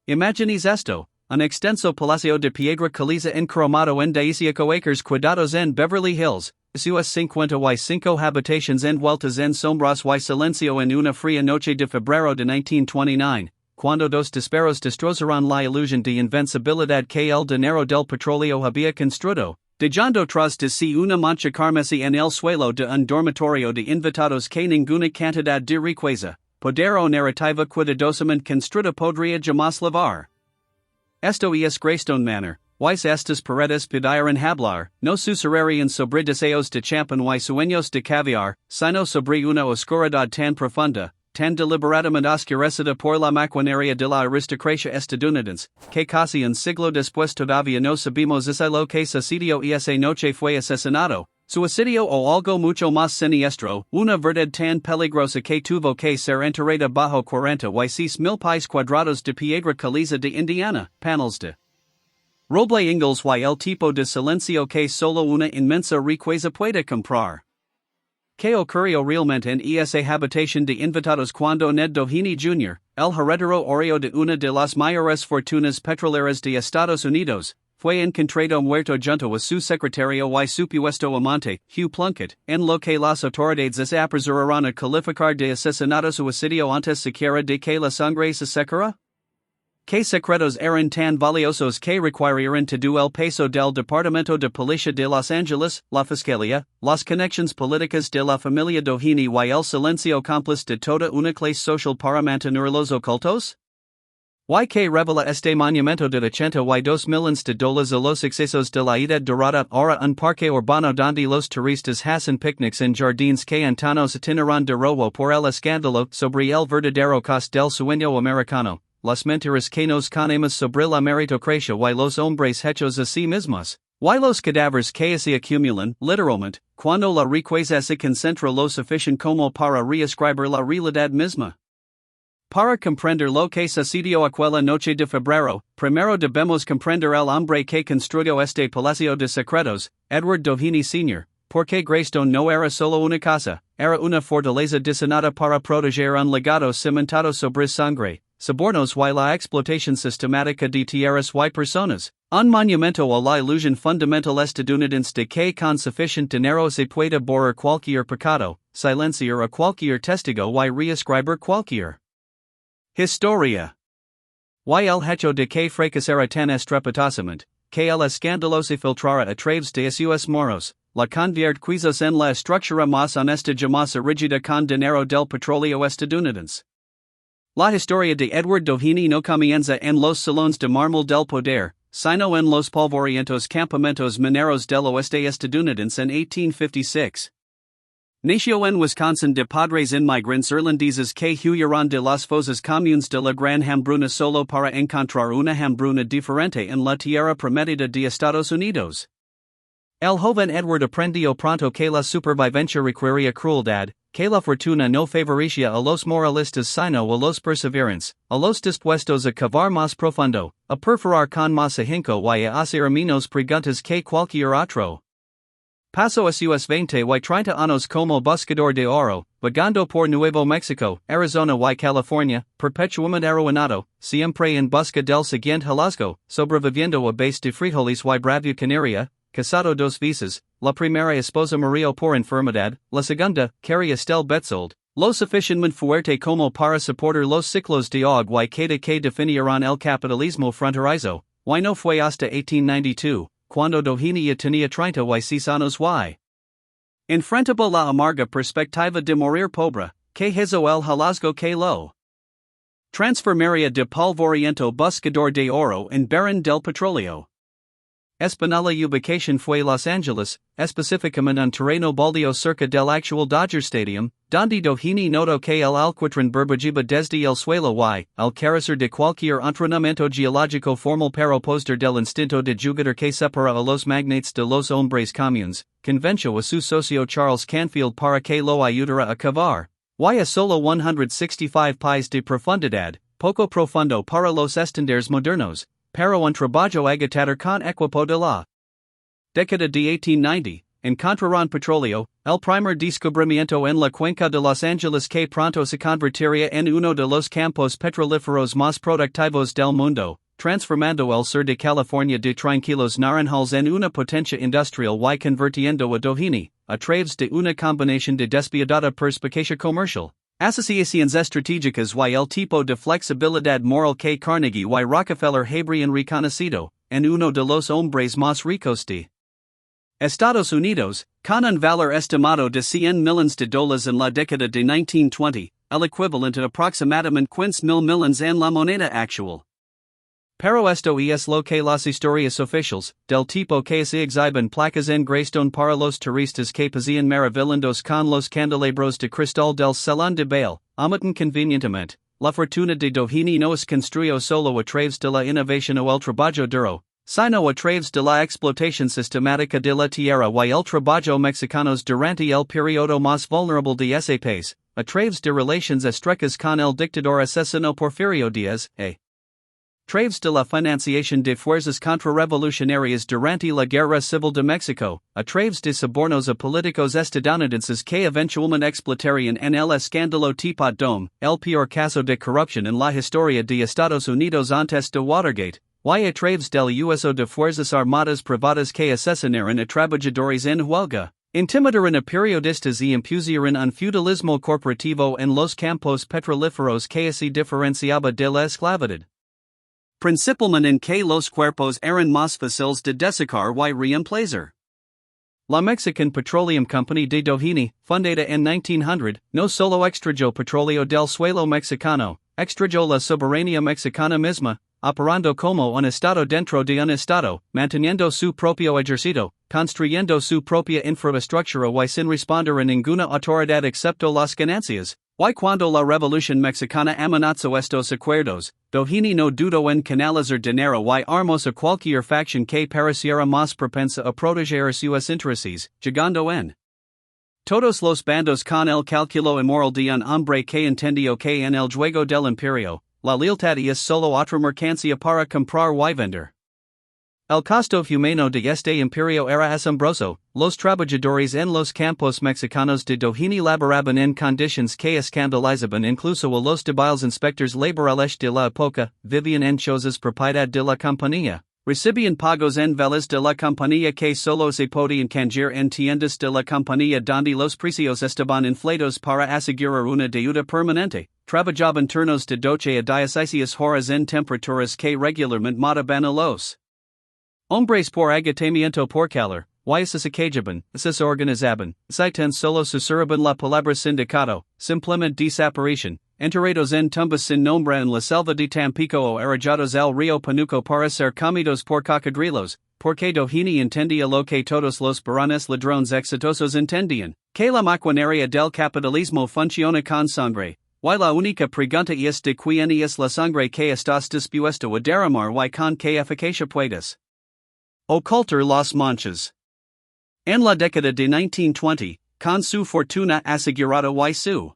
Imagines esto, un extenso palacio de piedra caliza encromado en 18 acres cuidados en Beverly Hills, sus 55 habitations envueltas en sombras y silencio en una fría noche de febrero de 1929, cuando dos disparos destrozaron la ilusión de invencibilidad que el dinero del petróleo había construido, dejando tras de sí una mancha carmesí en el suelo de un dormitorio de invitados que ninguna cantidad de riqueza, poder o narrativa cuidadosamente construida podría jamás lavar. Esto es Greystone Manor, estas paredes pidieron hablar, no sucederían sobre deseos de champán y sueños de caviar, sino sobre una oscuridad tan profunda, tan deliberadamente oscurecida por la maquinaria de la aristocracia estadounidense, que casi un siglo después todavía no sabemos si lo que sucedió esa noche fue asesinato, suicidio o algo mucho más siniestro, una verdad tan peligrosa que tuvo que ser enterrada bajo 46,000 pies cuadrados de piedra caliza de Indiana, panels de roble ingles y el tipo de silencio que solo una inmensa riqueza puede comprar. ¿Qué ocurrió realmente en esa habitación de invitados cuando Ned Doheny Jr., el heredero de una de las mayores fortunas petroleras de Estados Unidos, fue encontrado muerto junto a su secretario y supuesto amante, Hugh Plunkett, en lo que las autoridades apresuraron a calificar de asesinato suicidio antes siquiera de que la sangre se secara? ¿Qué secretos eran tan valiosos que requerirían todo el peso del Departamento de Policía de Los Ángeles, la Fiscalía, las conexiones políticas de la familia Doheny y el silencio cómplice de toda una clase social para mantenerlos ocultos? ¿Y que revela este monumento de 82 millones de dólares a los excesos de la edad dorada ahora un parque urbano donde los turistas hacen picnics en jardines que antanos itineran de robo por el escándalo sobre el verdadero coste del sueño americano? Las mentiras que nos conemos sobre la meritocracia y los hombres hechos a sí mismos, y los cadáveres que se acumulan, literalmente, cuando la riqueza se concentra lo suficiente como para reescribir la realidad misma. Para comprender lo que sucedió aquella noche de febrero, primero debemos comprender el hombre que construyó este palacio de secretos, Edward Doheny Sr., porque Greystone no era solo una casa, era una fortaleza diseñada para proteger un legado cimentado sobre sangre, sobornos y la explotación sistemática de tierras y personas, un monumento a la ilusión fundamental estadounidense de que con suficiente dinero se puede borrar cualquier pecado, silenciar a cualquier testigo y reescribir cualquier historia. Y el hecho de que fracasara tan estrepitosamente, que el escándalo se filtrara a través de sus moros, la convierte quizás en la estructura más honesta jamás erigida con dinero del petróleo estadounidense. La historia de Edward Doheny no comienza en los salones de mármol del poder, sino en los polvorientos campamentos mineros del oeste estadounidense en 1856. Nació en Wisconsin de padres inmigrantes irlandeses que huyeron de las fosas comunes de la Gran Hambruna solo para encontrar una hambruna diferente en la tierra prometida de Estados Unidos. El joven Edward aprendió pronto que la supervivencia requería crueldad, que la fortuna no favorecía a los moralistas sino a los perseverantes, a los dispuestos a cavar más profundo, a perforar con más ahínco y a hacer menos preguntas que cualquier otro. Pasó a sus 20 y 30 años como buscador de oro, vagando por Nuevo México, Arizona y California, perpetuamente arruinado, siempre en busca del siguiente hallazgo, sobreviviendo a base de frijoles y bravuconaria, casado dos veces, la primera esposa murió por enfermedad, la segunda, Carrie Estelle Betzold, lo suficientemente fuerte como para soportar los ciclos de agua y queda que definieron el capitalismo fronterizo, y no fue hasta 1892, cuando Doheny ya tenía 36 años y enfrentaba la amarga perspectiva de morir pobre, que hizo el hallazgo que lo transformaría de polvoriento buscador de oro en barón del petróleo. La ubicación fue Los Ángeles, específicamente un terreno baldío cerca del actual Dodger Stadium, donde Doheny notó que el alquitrán burbujeaba desde el suelo y, al carecer de cualquier entrenamiento geológico formal para poster del instinto de jugador que separa a los magnates de los hombres comunes, convenció a su socio Charles Canfield para que lo ayudara a cavar, y a solo 165 pies de profundidad, poco profundo para los estándares modernos. Para un trabajo agotador con equipo de la década de 1890, encontraron petróleo, el primer descubrimiento en la cuenca de Los Angeles que pronto se convertiría en uno de los campos petrolíferos más productivos del mundo, transformando el sur de California de tranquilos naranjales en una potencia industrial y convirtiendo a Doheny, a través de una combinación de despiadada perspicacia comercial, asociaciones estratégicas y el tipo de flexibilidad moral que Carnegie y Rockefeller habrían reconocido, en uno de los hombres más ricos de Estados Unidos, con un valor estimado de $100 millones en la década de 1920, el equivalente a aproximadamente 15,000 millones en la moneda actual. Pero esto es lo que las historias oficiales, del tipo que se exhiben placas en Greystone para los turistas que pasean maravillendos con los candelabros de cristal del salón de baile, omiten convenientemente, la fortuna de Doheny no es construido solo a través de la innovación o el trabajo duro, sino a través de la explotación sistemática de la tierra y el trabajo mexicanos durante el periodo más vulnerable de ese país, a través de relaciones estrechas con el dictador asesino Porfirio Díaz, través de la financiación de fuerzas contrarrevolucionarias durante la Guerra Civil de México, a través de sobornos a políticos estadounidenses que eventualmente explotarían en el escándalo Teapot Dome, el peor caso de corrupción en la historia de Estados Unidos antes de Watergate, y a través del uso de fuerzas armadas privadas que asesinaron a trabajadores en huelga, intimidaron a periodistas y impusieron un feudalismo corporativo en los campos petrolíferos que se diferenciaba de la esclavitud. Principalmente en que los cuerpos eran más fáciles de desecar y reemplazar. La Mexican Petroleum Company de Doheny, fundada en 1900, no solo extrayó petróleo del suelo mexicano, extrayó la soberanía mexicana misma, operando como un estado dentro de un estado, manteniendo su propio ejército, construyendo su propia infraestructura y sin responder a ninguna autoridad excepto las ganancias. Y cuando la Revolución Mexicana amenazó estos acuerdos, Doheny no dudó en canalizar dinero y armas a cualquier facción que pareciera más propensa a proteger sus intereses, llegando en todos los bandos con el cálculo inmoral de un hombre que entendió que en el juego del imperio, la lealtad es solo otra mercancía para comprar y vender. El costo humano de este imperio era asombroso. Los trabajadores en los campos mexicanos de Doheny laboraban en condiciones que escandalizaban incluso a los débiles inspectores laborales de la época, vivían en chozas propiedad de la compañía, recibían pagos en velas de la compañía que solo se podían canjear en tiendas de la compañía donde los precios estaban inflados para asegurar una deuda permanente, trabajaban turnos de 12 a 16 horas en temperaturas que regularmente mataban a los hombres por agotamiento por calor, y se quejaban, se organizaban, si tan solo susurraban la palabra sindicato, simplemente desaparecían, enterrados en tumbas sin nombre en la selva de Tampico o arrojados al río Panuco para ser comidos por cocodrilos, porque Doheny entendía lo que todos los barones ladrones exitosos entendían, que la maquinaria del capitalismo funciona con sangre. Y la única pregunta es de quién es la sangre que estás dispuesto a derramar y con qué eficacia puedes ocultar las manchas. En la década de 1920, con su fortuna asegurada y su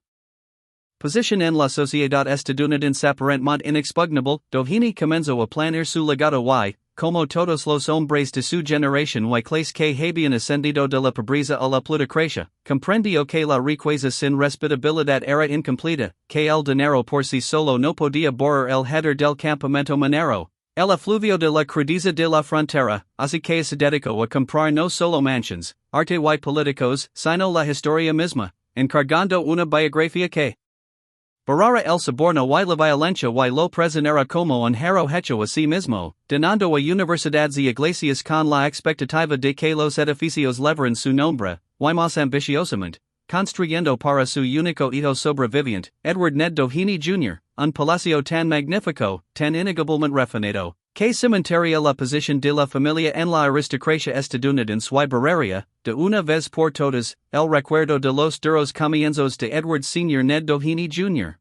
posición en la sociedad estadounidense aparentemente inexpugnable, Doheny comenzó a planear su legado y, como todos los hombres de su generación y clase que habían ascendido de la pobreza a la plutocracia, comprendió que la riqueza sin respetabilidad era incompleta, que el dinero por sí solo no podía borrar el hedor del campamento minero, el efluvio de la crudeza de la frontera, así que se dedicó a comprar no solo mansiones, arte y políticos, sino la historia misma, encargando una biografía que barrara el soborno y la violencia y lo presentara como un héroe hecho a sí mismo, donando a universidades y iglesias con la expectativa de que los edificios levaran su nombre, y más ambiciosamente, construyendo para su único hijo sobreviviente, Edward Ned Doheny Jr., un palacio tan magnífico, tan innegablemente refinado, que cimentaría la posición de la familia en la aristocracia estadounidense y barraría, de una vez por todas, el recuerdo de los duros comienzos de Edward Sr. Ned Doheny Jr.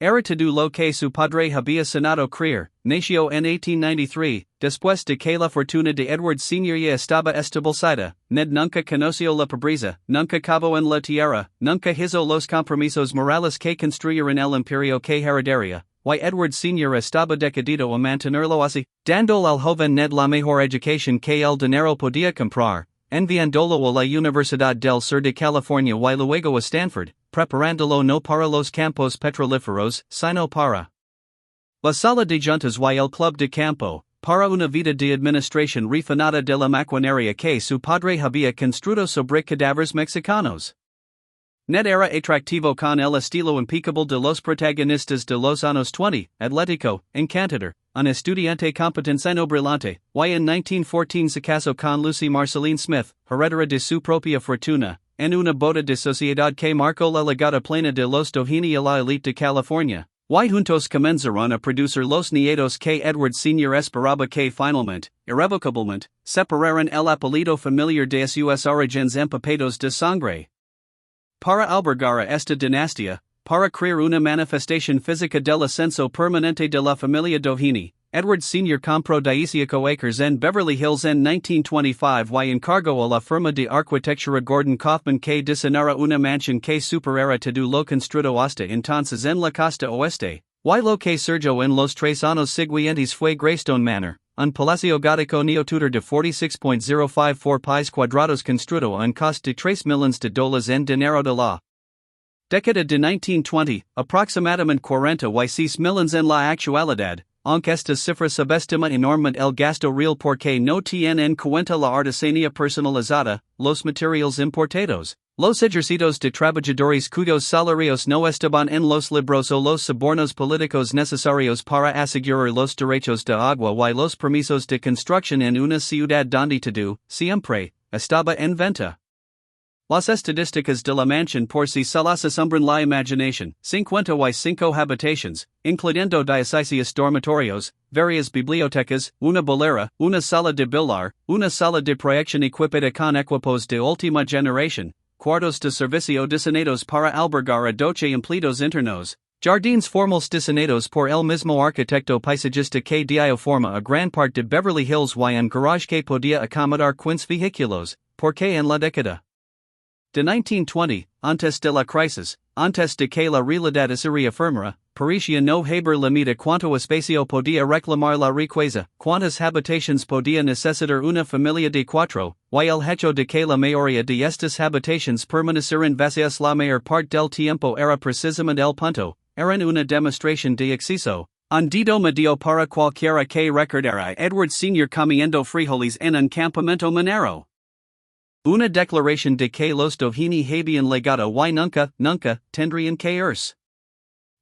Era todo lo que su padre había soñado creer, nació en 1893, después de que la fortuna de Edward Sr. ya estaba establecida. Ned nunca conoció la pobreza, nunca cavó en la tierra, nunca hizo los compromisos morales que construyeron el imperio que heredaría, y Edward Sr. estaba decidido a mantenerlo así, dando al joven Ned la mejor educación que el dinero podía comprar, enviándolo a la Universidad del Sur de California y luego a Stanford, preparándolo no para los campos petrolíferos, sino para la sala de juntas y el club de campo, para una vida de administración refinada de la maquinaria que su padre había construido sobre cadáveres mexicanos. Ned era atractivo con el estilo impecable de los protagonistas de los años 20, atlético, encantador, un estudiante competente brillante, y en 1914 se casó con Lucy Marceline Smith, heredera de su propia fortuna, en una boda de sociedad que marcó la llegada plena de los Doheny a la elite de California, y juntos comenzaron a producir los nietos que Edward Sr. esperaba que finalmente, irrevocablemente, separaran el apellido familiar de sus orígenes empapados de sangre. Para albergar a esta dinastía, para crear una manifestación física del ascenso permanente de la familia Doheny, Edward Sr. compró 18 acres en Beverly Hills en 1925 y encargó a la firma de arquitectura Gordon Kaufman que diseñara una mansión que superara todo lo construido hasta entonces en la costa oeste, y lo que surgió en los 3 años siguientes fue Greystone Manor, un palacio gótico neo-Tudor de 46.054 pies cuadrados construido en coste de $3 millones en dinero de la década de 1920, aproximadamente 46 millones en la actualidad, aunque esta cifra subestima enormemente el gasto real porque no tiene en cuenta la artesanía personalizada, los materiales importados, los ejercicios de trabajadores cuyos salarios no estaban en los libros o los sobornos políticos necesarios para asegurar los derechos de agua y los permisos de construcción en una ciudad donde todo, siempre, estaba en venta. Las estadísticas de la mansión por sí solas asombran la imaginación, 55 habitaciones, incluyendo 16 dormitorios, varias bibliotecas, una bolera, una sala de billar, una sala de proyección equipada con equipos de última generación, cuartos de servicio diseñados para albergar a 12 empleados internos, jardines formales diseñados por el mismo arquitecto paisajista que dio forma a gran parte de Beverly Hills y un garage que podía acomodar 15 vehículos, porque en la década de 1920, antes de la crisis, antes de que la realidad se reafirmara, parecía no haber límite cuánto espacio podía reclamar la riqueza, cuántas habitaciones podía necesitar una familia de 4, y el hecho de que la mayoría de estas habitaciones permanecieran vacías la mayor parte del tiempo era precisamente el punto, eran una demostración de exceso, un dedo medio para cualquiera que recordara a Edward Sr. comiendo frijoles en un campamento minero. Una declaración de que los Doheny habían legado y nunca, tendrían que irse.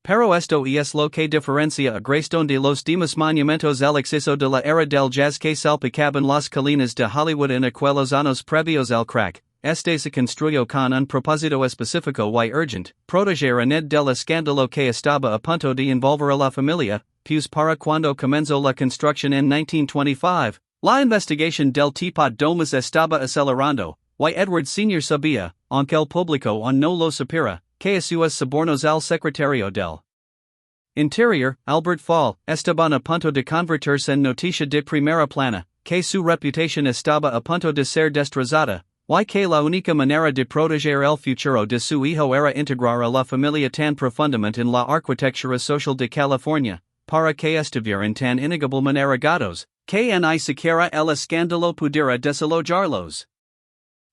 Pero esto es lo que diferencia a Greystone de los demás monumentos al exceso de la era del jazz que salpicaban las colinas de Hollywood en aquellos años previos al crack. Este se construyó con un propósito específico y urgente, proteger a Ned del escándalo que estaba a punto de envolver a la familia, pues para cuando comenzó la construcción en 1925. La investigación del Teapot Dome estaba acelerando, y Edward Sr. sabía, aunque el público aún no lo supiera, que sus sobornos al secretario del Interior, Albert Fall, estaban a punto de convertirse en noticia de primera plana, que su reputación estaba a punto de ser destrozada, y que la única manera de proteger el futuro de su hijo era integrar a la familia tan profundamente en la arquitectura social de California, para que estuvieran tan innegablemente arraigados, que ni siquiera el escándalo pudiera desalojarlos.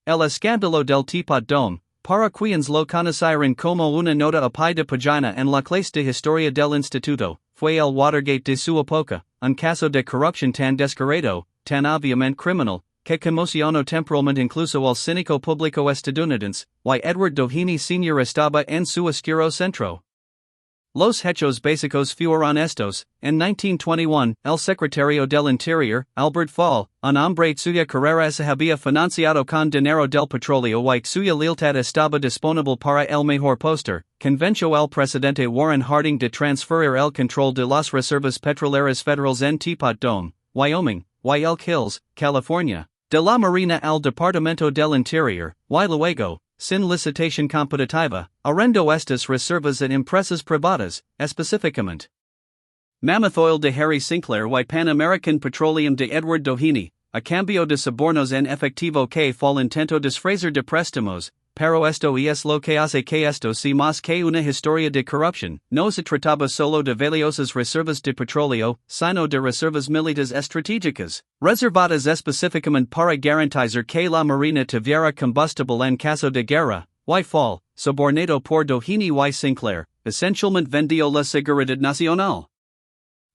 El escándalo del Teapot Dome, para quienes lo conocieron como una nota a pie de página en la clase de historia del instituto, fue el Watergate de su época, un caso de corrupción tan descarado, tan obviamente criminal, que conmocionó temporalmente incluso al cínico público estadounidense, y Edward Doheny Sr. estaba en su oscuro centro. Los hechos básicos fueron estos: en 1921, el secretario del Interior, Albert Fall, un hombre cuya carrera se había financiado con dinero del petróleo y cuya lealtad estaba disponible para el mejor postor, convenció al presidente Warren Harding de transferir el control de las reservas petroleras federales en Teapot Dome, Wyoming, y Elk Hills, California, de la Marina al Departamento del Interior, y luego, sin licitación competitiva, arrendó estas reservas en empresas privadas, específicamente Mammoth Oil de Harry Sinclair y Pan American Petroleum de Edward Doheny, a cambio de sobornos en efectivo que Fall intentó disfrazar de préstamos, pero esto es lo que hace que esto sea más que una historia de corrupción. No se trataba solo de valiosas reservas de petróleo, sino de reservas militares estratégicas, reservadas específicamente para garantizar que la marina tuviera combustible en caso de guerra. Fall, sobornado por Doheny Sinclair, esencialmente vendió la seguridad nacional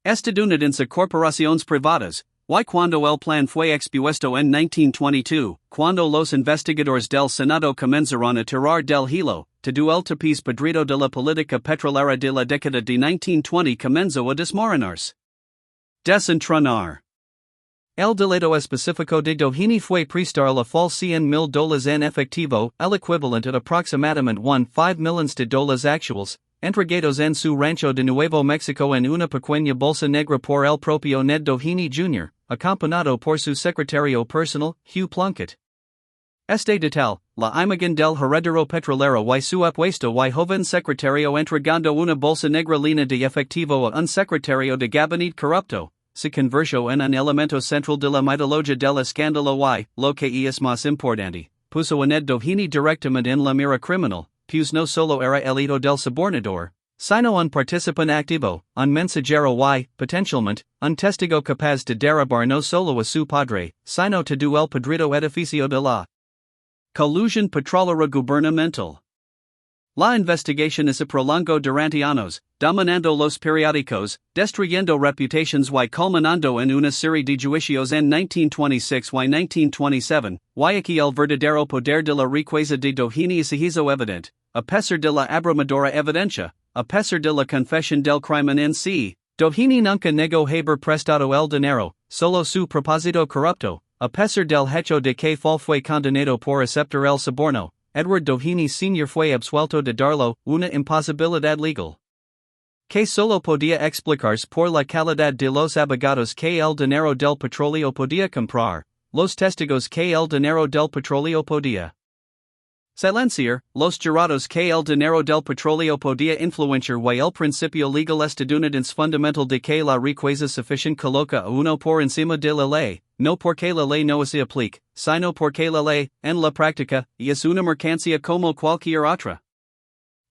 estadounidense corporaciones privadas. Cuando el plan fue expuesto en 1922, cuando los investigadores del Senado comenzaron a tirar del hilo, todo el tapiz podrido de la política petrolera de la década de 1920 comenzó a desmoronarse. Desentrañar. El delito específico de Doheny fue prestar la fall $100,000 en efectivo, el equivalente a aproximadamente $1.5 millones de dólares actuales, entregados en su rancho de Nuevo México en una pequeña bolsa negra por el propio Ned Doheny Jr., acompañado por su secretario personal, Hugh Plunkett. Este detalle, la imagen del heredero petrolero y su apuesto y joven secretario entregando una bolsa negra llena de efectivo a un secretario de gabinete corrupto, se convirtió en un elemento central de la mitología del escándalo y, lo que es más importante, puso a Ned Doheny directamente en la mira criminal, pues no solo era el hijo del sobornador, sino un participante activo, un mensajero y, potencialmente, un testigo capaz de derribar no solo a su padre, sino todo el podrido edificio de la colusión petrolera gubernamental. La investigación se prolongó durante años, dominando los periódicos, destruyendo reputations y culminando en una serie de juicios en 1926 y 1927, y aquí el verdadero poder de la riqueza de Doheny se hizo evidente, a pesar de la abrumadora evidencia, a pesar de la confesión del crimen en sí. Doheny nunca negó haber prestado el dinero, solo su propósito corrupto, a pesar del hecho de que fue condenado por aceptar el soborno. Edward Doheny Sr fue absuelto de darlo, una imposibilidad legal que solo podía explicarse por la calidad de los abogados que el dinero del petróleo podía comprar, los testigos que el dinero del petróleo podía silenciar, los jurados que el dinero del petróleo podía influenciar y el principio legal estadounidense fundamental de que la riqueza suficiente coloca a uno por encima de la ley, no porque la ley no se aplique, sino porque la ley, en la práctica, es una mercancía como cualquier otra.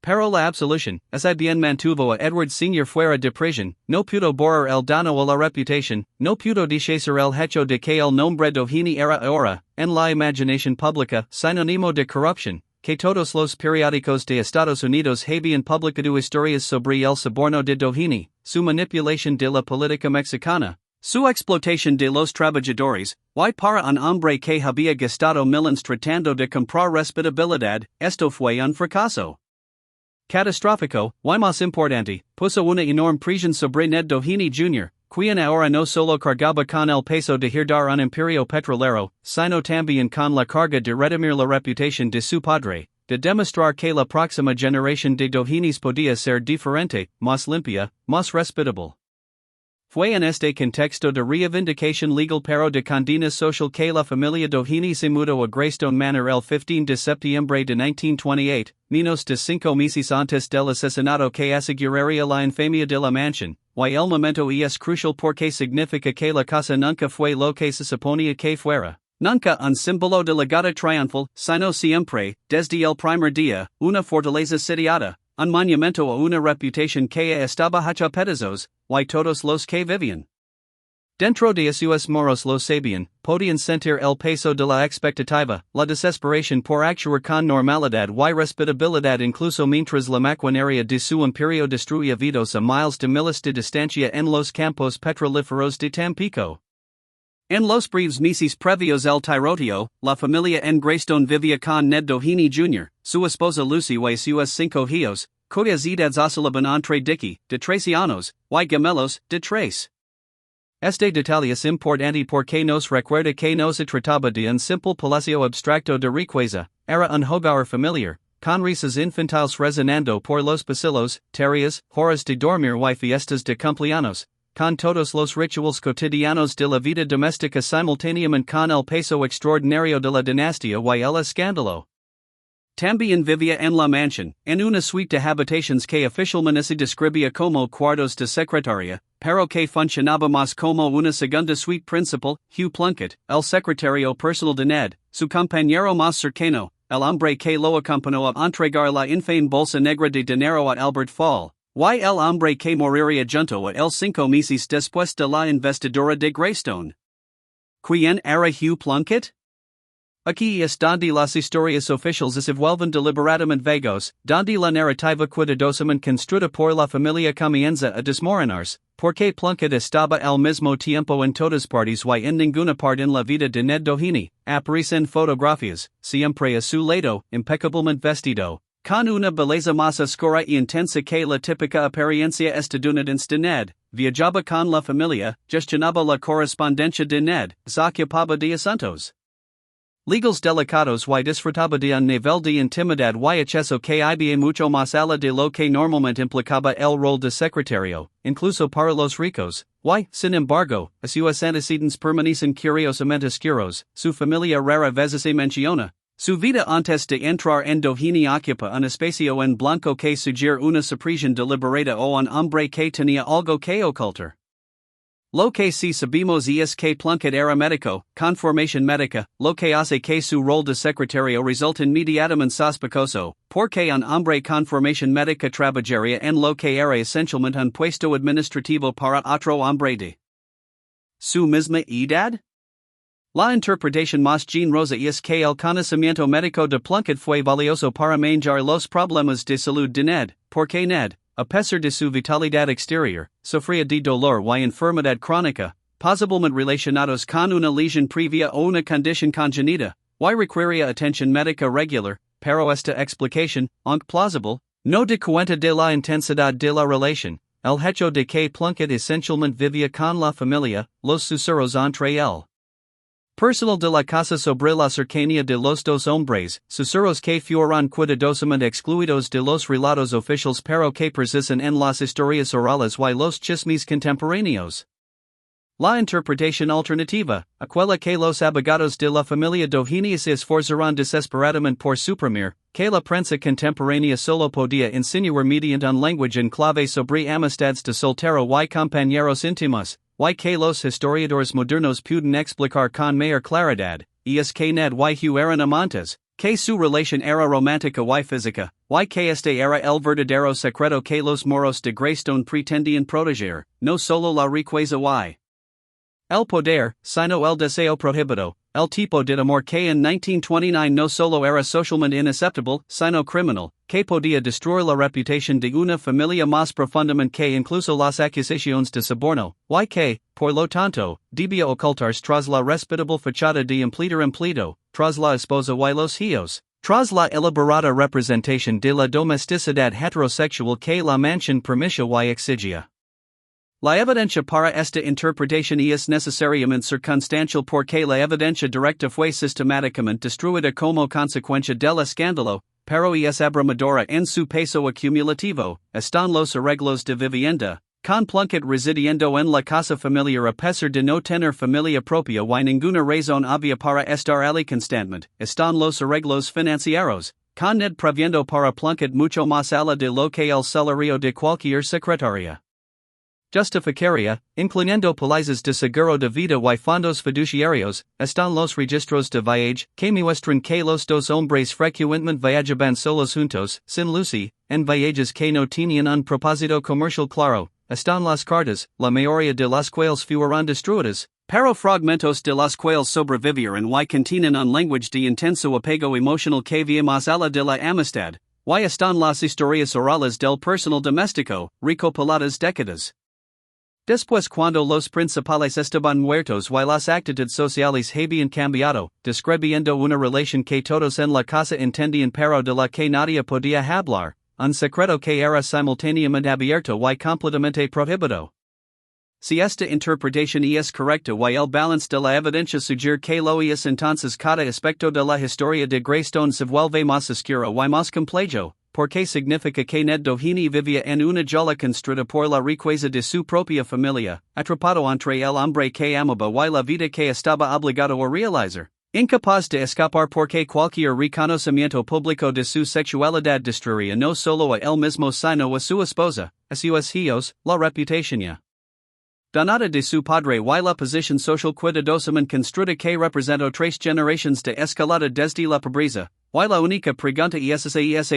Pero la absolución, si bien mantuvo a Edward Sr fuera de prisión, no pudo borrar el daño a la reputación, no pudo deshacer el hecho de que el nombre Doheny era ahora, en la imaginación pública, sinónimo de corrupción, que todos los periódicos de Estados Unidos habían publicado historias sobre el soborno de Doheny, su manipulación de la política mexicana, su explotación de los trabajadores, y para un hombre que había gastado millones tratando de comprar respetabilidad, esto fue un fracaso catastrófico, y más importante, puso una enorme presión sobre Ned Doheny Jr., quien ahora no solo cargaba con el peso de herdar un imperio petrolero, sino también con la carga de redimir la reputación de su padre, de demostrar que la próxima generación de Dohenys podía ser diferente, más limpia, más respetable. Fue en este contexto de reivindicación legal pero de condena social que la familia Doheny se mudó a Greystone Manor el 15 de septiembre de 1928, menos de 5 meses antes del asesinato que aseguraría la infamia de la mansión, y el momento es crucial porque significa que la casa nunca fue lo que se suponía que fuera, nunca un símbolo de legado triunfal, sino siempre, desde el primer día, una fortaleza sitiada, un monumento a una reputación que estaba hecha pedazos, y todos los que vivían dentro de sus moros lo sabían, podían sentir el peso de la expectativa, la desesperación por actuar con normalidad y respetabilidad incluso mientras la maquinaria de su imperio destruía vidas a miles de miles de distancia en los campos petrolíferos de Tampico. En los breves meses previos al tiroteo, la familia en Greystone vivía con Ned Doheny Jr., su esposa Lucy y sus 5 hijos, cuyas edades oscilaban entre de 13 años, y gemelos, de 3. Este detalle es importante porque nos recuerda que no se trataba de un simple palacio abstracto de riqueza, era un hogar familiar, con risas infantiles resonando por los pasillos, tareas, horas de dormir y fiestas de cumpleaños, con todos los rituales cotidianos de la vida doméstica simultáneamente con el peso extraordinario de la dinastía y el escándalo. También vivía en la mansión, en una suite de habitaciones que oficialmente se describía como cuartos de secretaria, pero que funcionaba más como una segunda suite principal. Hugh Plunkett, el secretario personal de Ned, su compañero más cercano, el hombre que lo acompañó a entregar la infame bolsa negra de dinero a Albert Fall, y el hombre que moriría junto a él 5 meses después de la investidura de Greystone. ¿Quién era Hugh Plunkett? Aquí es donde las historias oficiales se vuelven deliberadamente vagos, donde la narrativa cuidadosamente construida por la familia comienza a desmoronarse, porque Plunkett estaba al mismo tiempo en todas partes y en ninguna parte en la vida de Ned Doheny, aparecen fotografías, siempre a su lado, impecablemente vestido, con una belleza más oscura y intensa que la típica apariencia estadounidense de Ned, viajaba con la familia, gestionaba la correspondencia de Ned, se ocupaba de asuntos legals delicados y disfrutaba de un nivel de intimidad y acceso que iba mucho más allá de lo que normalmente implicaba el rol de secretario, incluso para los ricos, y, sin embargo, a sus antecedentes permanecen curiosamente oscuros, su familia rara vez se menciona. Su vida antes de entrar en Doheny ocupa un espacio en blanco que sugiere una supresión deliberada o un hombre que tenía algo que ocultar. Lo que sí sabemos es que Plunkett era médico, con formación médica, lo que hace que su rol de secretario resulte inmediatamente sospechoso, porque un hombre con formación médica trabajaría en lo que era esencialmente un puesto administrativo para otro hombre de su misma edad. La interpretación más generosa es que el conocimiento médico de Plunkett fue valioso para manejar los problemas de salud de Ned, porque Ned, a pesar de su vitalidad exterior, sufría de dolor y enfermedad crónica, posiblemente relacionados con una lesión previa o una condición congénita, y requería atención médica regular, pero esta explicación, aunque plausible, no da cuenta de la intensidad de la relación, el hecho de que Plunkett esencialmente vivía con la familia, los susurros entre él. Personal de la casa sobre la cercanía de los dos hombres, susurros que fueron cuidadosamente excluidos de los relatos oficiales pero que persisten en las historias orales y los chismes contemporáneos. La interpretación alternativa, aquella que los abogados de la familia Doheny se esforzaron desesperadamente por suprimir, que la prensa contemporánea solo podía insinuar mediante un lenguaje en clave sobre amistades de soltero y compañeros íntimos, y que los historiadores modernos pueden explicar con mayor claridad, es que Ned y Hugh eran amantes, que su relación era romántica y física, y que este era el verdadero secreto que los moros de Greystone pretendían proteger, no solo la riqueza y el poder, sino el deseo prohibido. El tipo de amor que en 1929 no solo era socialmente inaceptable, sino criminal, que podía destruir la reputación de una familia más profundamente que incluso las acusaciones de soborno, y que, por lo tanto, debía ocultarse tras la respetable fachada de empleado, tras la esposa y los hijos, tras la elaborada representación de la domesticidad heterosexual que la mansión permitía y exigía. La evidencia para esta interpretación es necesariamente circunstancial porque la evidencia directa fue sistemáticamente destruida como consecuencia del escándalo, pero es abrumadora en su peso acumulativo. Están los arreglos de vivienda, con Plunkett residiendo en la casa familiar a pesar de no tener familia propia y ninguna razón obvia para estar allí constantemente. Están los arreglos financieros, con Ned previendo para Plunkett mucho más allá de lo que el salario de cualquier secretaria justificaría, incluyendo pólizas de seguro de vida y fondos fiduciarios. Están los registros de viaje, que muestran que los dos hombres frecuentemente viajaban solos juntos, sin Lucy, en viajes que no tenían un propósito comercial claro. Están las cartas, la mayoría de las cuales fueron destruidas, pero fragmentos de las cuales sobrevivieron y contienen un lenguaje de intenso apego emocional que va más allá de la amistad. Y están las historias orales del personal doméstico, recopiladas décadas después cuando los principales estaban muertos y las actitudes sociales habían cambiado, describiendo una relación que todos en la casa entendían pero de la que nadie podía hablar, un secreto que era simultáneamente abierto y completamente prohibido. Si esta interpretación es correcta y el balance de la evidencia sugiere que lo es entonces cada aspecto de la historia de Greystone se vuelve más oscuro y más complejo, porque significa que Ned Doheny vivía en una jola construida por la riqueza de su propia familia, atrapado entre el hombre que amaba y la vida que estaba obligado a realizar, incapaz de escapar porque cualquier reconocimiento público de su sexualidad destruiría no solo a él mismo sino a su esposa, a sus hijos, la reputación. Donata de su padre y la posición social cuidadosamente construida que representó tres generaciones de escalada desde la pobreza, y la única pregunta esa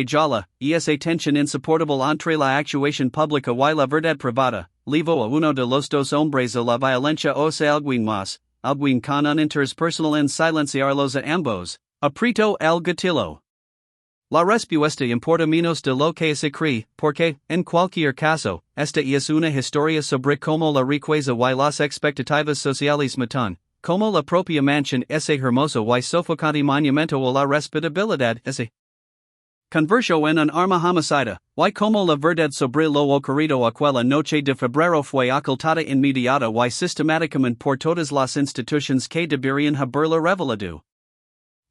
jala, esa tensión insoportable entre la actuación pública y la verdad privada, llevó a uno de los dos hombres a la violencia o sea alguien más, alguien con un interés personal en silenciarlos a ambos, aprieto el gatillo. La respuesta importa menos de lo que se cree, porque, en cualquier caso, esta es una historia sobre cómo la riqueza y las expectativas sociales matan, como la propia mansión ese hermoso y sofocante monumento a la respetabilidad ese convirtió en un arma homicida, y como la verdad sobre lo ocurrido aquella noche de febrero fue ocultada inmediata y sistemáticamente por todas las instituciones que deberían haberla revelado.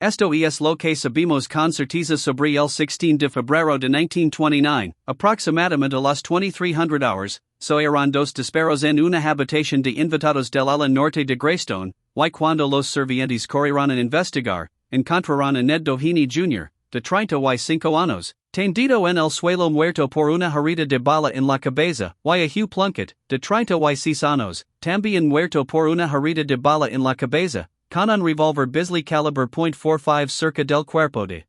Esto es lo que sabemos con certeza sobre el 16 de febrero de 1929, aproximadamente a las 2300 horas, eran dos disparos en una habitación de invitados del ala norte de Greystone, y cuando los sirvientes corrieron a investigar, encontraron a Ned Doheny Jr, de 35 años, tendido en el suelo muerto por una herida de bala en la cabeza, y a Hugh Plunkett, de 36 años, también muerto por una herida de bala en la cabeza, con un revólver Bisley calibre .45 cerca del cuerpo de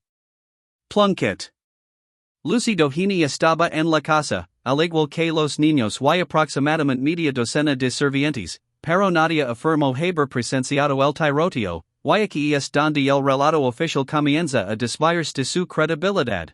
Plunkett. Lucy Doheny estaba en la casa, al igual que los niños y aproximadamente media docena de sirvientes, pero nadie afirmó haber presenciado el tiroteo, y aquí es donde el relato oficial comienza a desviarse de su credibilidad.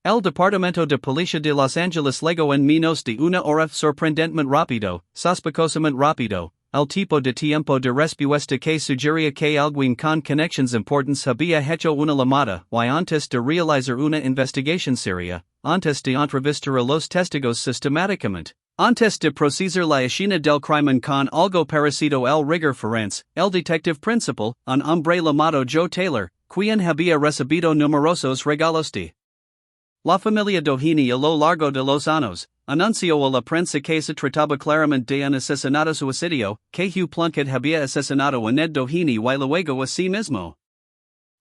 El Departamento de Policía de Los Angeles legó en menos de una hora sorprendentemente rápido, sospechosamente rápido, el tipo de tiempo de respuesta que sugería que alguien con conexiones importantes había hecho una llamada, y antes de realizar una investigación seria, antes de entrevistar a los testigos sistemáticamente, antes de procesar la escena del crimen con algo parecido al rigor forense, el detective principal, un hombre llamado Joe Taylor, quien había recibido numerosos regalos de la familia Doheny a lo largo de los años, anunció a la prensa que se trataba claramente de un asesinato suicidio, que Hugh Plunkett había asesinado a Ned Doheny y luego a sí mismo.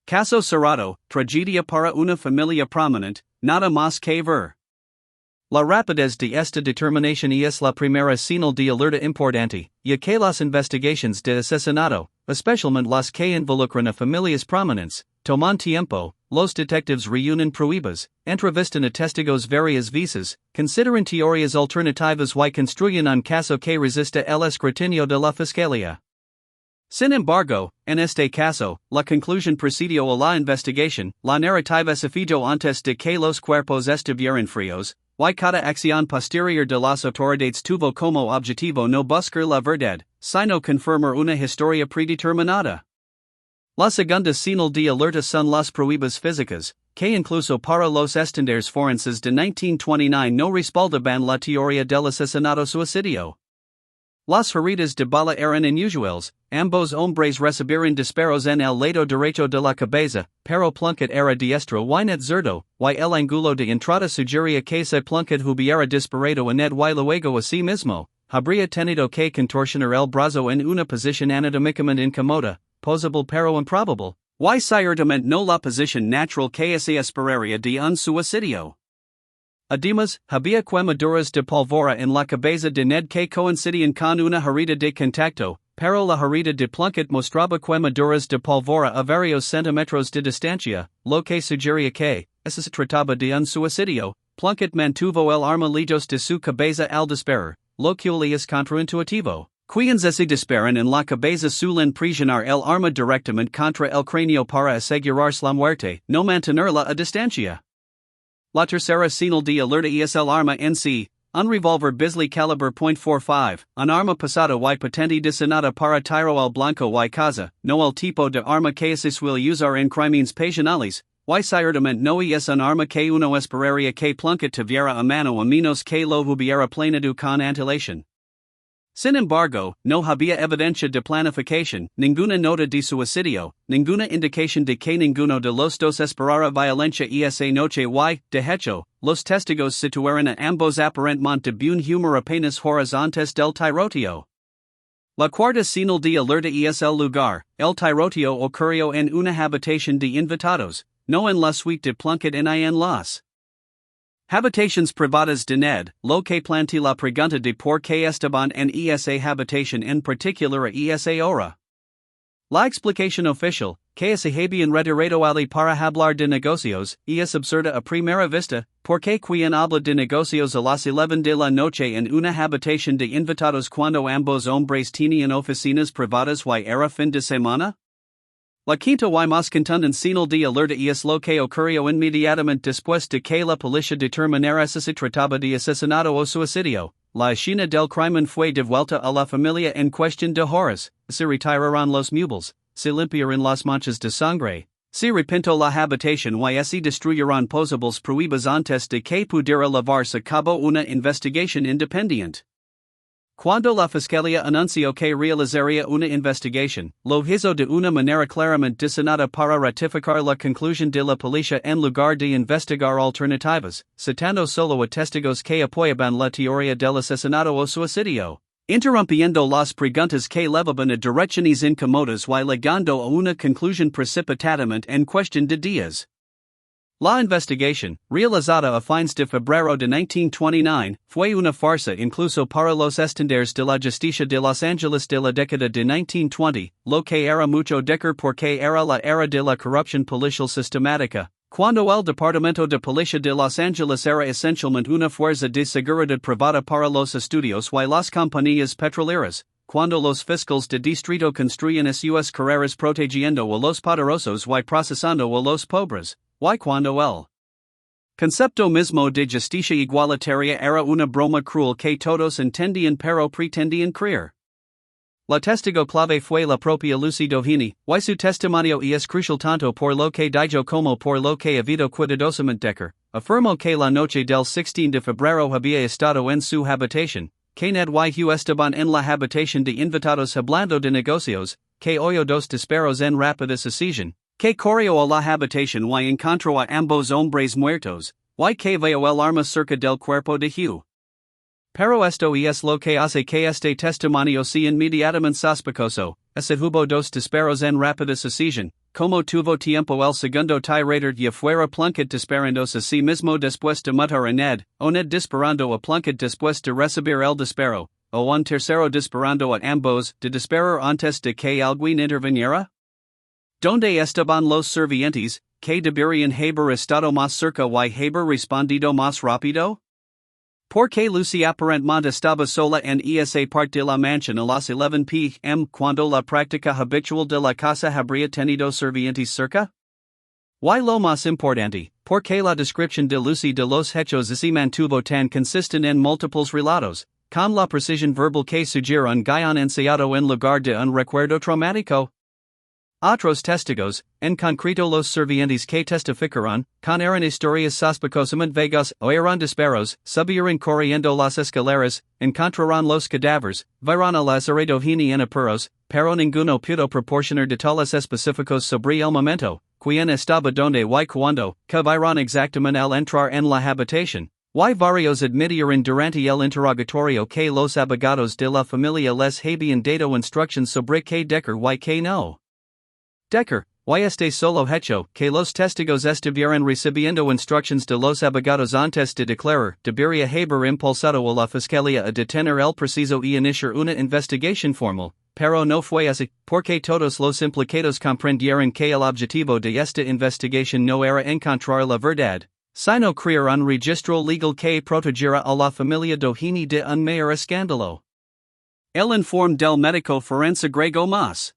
Caso cerrado, tragedia para una familia prominente, nada más que ver. La rapidez de esta determinación es la primera señal de alerta importante, ya que las investigaciones de asesinato, especialmente las que involucran a familias prominentes, toman tiempo. Los detectives reúnen pruebas, entrevistan a testigos varias veces, consideran teorías alternativas y construyen un caso que resista el escrutinio de la fiscalía. Sin embargo, en este caso, la conclusión precedió a la investigación, la narrativa se fijó antes de que los cuerpos estuvieran fríos, y cada acción posterior de las autoridades tuvo como objetivo no buscar la verdad, sino confirmar una historia predeterminada. La segunda señal de alerta son las pruebas físicas, que incluso para los estándares forenses de 1929 no respaldaban la teoría del asesinato suicidio. Las heridas de bala eran inusuales, ambos hombres recibieron disparos en el lado derecho de la cabeza, pero Plunkett era diestro y Ned zurdo, y el ángulo de entrada sugería que si Plunkett hubiera disparado a Ned y luego a sí mismo, habría tenido que contorsionar el brazo en una posición anatómicamente incómoda, posible pero improbable, y ciertamente no la posición natural que se esperaría de un suicidio. Además, había quemaduras de pólvora en la cabeza de Ned que coincidían con una herida de contacto, pero la herida de Plunkett mostraba quemaduras de pólvora a varios centímetros de distancia, lo que sugería que, si se trataba de un suicidio, Plunkett mantuvo el arma lejos de su cabeza al disparar, lo cual es contraintuitivo. Quienes se disparan en la cabeza suelen presionar el arma directamente contra el cráneo para asegurarse la muerte, no mantenerla a distancia. La tercera señal de alerta es el arma en sí, un revólver Bisley calibre .45, un arma pesada y potente diseñada para tiro al blanco y caza, no el tipo de arma que se suele usar en crímenes pasionales, y ciertamente no es un arma que uno esperaría que Plunkett tuviera a mano a menos que lo hubiera planeado con antelación. Sin embargo, no había evidencia de planificación, ninguna nota de suicidio, ninguna indicación de que ninguno de los dos esperara violencia esa noche y, de hecho, los testigos situaron a ambos aparentemente de buen humor apenas horas antes del tiroteo. La cuarta señal de alerta es el lugar, el tiroteo ocurrió en una habitación de invitados, no en la suite de Plunkett ni en las Habitations privadas de Ned, lo que plantea la pregunta de por qué estaban en esa habitación en particular a esa hora. La explicación oficial, que se habían retirado allí para hablar de negocios, es absurda a primera vista, porque quien habla de negocios a las 11 de la noche en una habitación de invitados cuando ambos hombres tenían oficinas privadas y era fin de semana? La quinta y más contundente señal de alerta es lo que ocurrió inmediatamente después de que la policía determinara si se trataba de asesinato o suicidio. La escena del crimen fue devuelta a la familia en cuestión de horas, se retiraron los muebles, se limpiaron las manchas de sangre, se repintó la habitación y se destruyeron posibles pruebas antes de que pudiera llevarse a cabo una investigación independiente. Cuando la fiscalía anunció que realizaría una investigación, lo hizo de una manera claramente diseñada para ratificar la conclusión de la policía en lugar de investigar alternativas, citando solo a testigos que apoyaban la teoría del asesinato o suicidio, interrumpiendo las preguntas que levaban a direcciones incómodas y llegando a una conclusión precipitadamente en cuestión de días. La investigación, realizada a fines de febrero de 1929, fue una farsa incluso para los estandartes de la justicia de Los Ángeles de la década de 1920, lo que era mucho decir porque era la era de la corrupción policial sistemática, cuando el Departamento de Policía de Los Ángeles era esencialmente una fuerza de seguridad privada para los estudios y las compañías petroleras, cuando los fiscales de distrito construían sus carreras protegiendo a los poderosos y procesando a los pobres. Y cuando el concepto mismo de justicia igualitaria era una broma cruel que todos entendían pero pretendían creer. La testigo clave fue la propia Lucy Doheny, y su testimonio es crucial tanto por lo que dijo como por lo que habido cuidadosamente decir, afirmó que la noche del 16 de febrero había estado en su habitación, que Ned y Hugh estaban en la habitación de invitados hablando de negocios, que oyó dos disparos en rápida sucesión, que corrió a la habitación y encontró a ambos hombres muertos, y que vio el arma cerca del cuerpo de Hugh. Pero esto es lo que hace que este testimonio sea inmediatamente sospechoso, se hubo dos disparos en rápida sucesión, como tuvo tiempo el segundo tirador y fuera Plunkett disparándose a sí mismo después de matar a Ned, o Ned disparando a Plunkett después de recibir el disparo, o un tercero disparando a ambos de disparar antes de que alguien interviniera? ¿Dónde estaban los sirvientes, que deberían haber estado más cerca y haber respondido más rápido? ¿Por qué Lucy aparentemente estaba sola en esa parte de la mansión a las 11 p.m. cuando la práctica habitual de la casa habría tenido sirvientes cerca? Y lo más importante, ¿por qué la descripción de Lucy de los hechos se mantuvo tan consistente en múltiples relatos, con la precisión verbal que sugiere un guion ensayado en lugar de un recuerdo traumático? Otros testigos, en concreto los sirvientes que testificaron, con eran historias sospechosamente vagas, oyeron disparos, subieron corriendo las escaleras, encontraron los cadáveres, vieron a Lazare Doheny en apuros, pero ninguno pudo proporcionar detalles específicos sobre el momento, quién estaba donde y cuando, que vieron exactamente al entrar en la habitación. Y varios admitieron durante el interrogatorio que los abogados de la familia les habían dado instructions sobre qué decir y qué no. Decker, y este solo hecho, que los testigos estuvieran recibiendo instructions de los abogados antes de declarar, debería haber impulsado a la fiscalía a detener el proceso y iniciar una investigación formal, pero no fue así, porque todos los implicados comprendieron que el objetivo de esta investigación no era encontrar la verdad, sino crear un registro legal que protegiera a la familia Doheny de un mayor escándalo. El informe del médico forense agregó más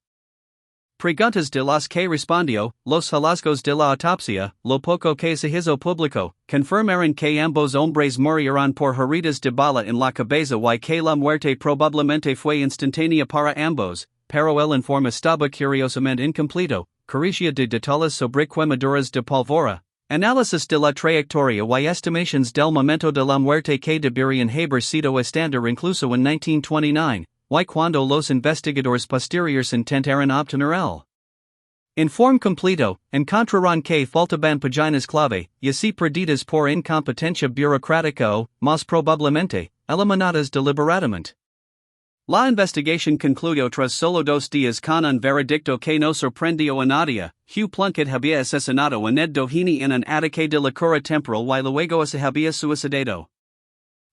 preguntas de las que respondió, los hallazgos de la autopsia, lo poco que se hizo público, confirmaron que ambos hombres murieron por heridas de bala en la cabeza y que la muerte probablemente fue instantánea para ambos, pero el informe estaba curiosamente incompleto, carecía de detalles sobre quemaduras de pólvora, análisis de la trayectoria y estimaciones del momento de la muerte que deberían haber sido estándar incluso en 1929. Y cuando los investigadores posteriores intentaron obtener el informe completo, encontraron que faltaban páginas clave, y así perdidas por incompetencia burocrática o, más probablemente, eliminadas deliberadamente. La investigación concluyó tras solo 2 días con un veredicto que no sorprendió a nadie. Hugh Plunkett había asesinado a Ned Doheny en un ataque de locura temporal y luego se había suicidado.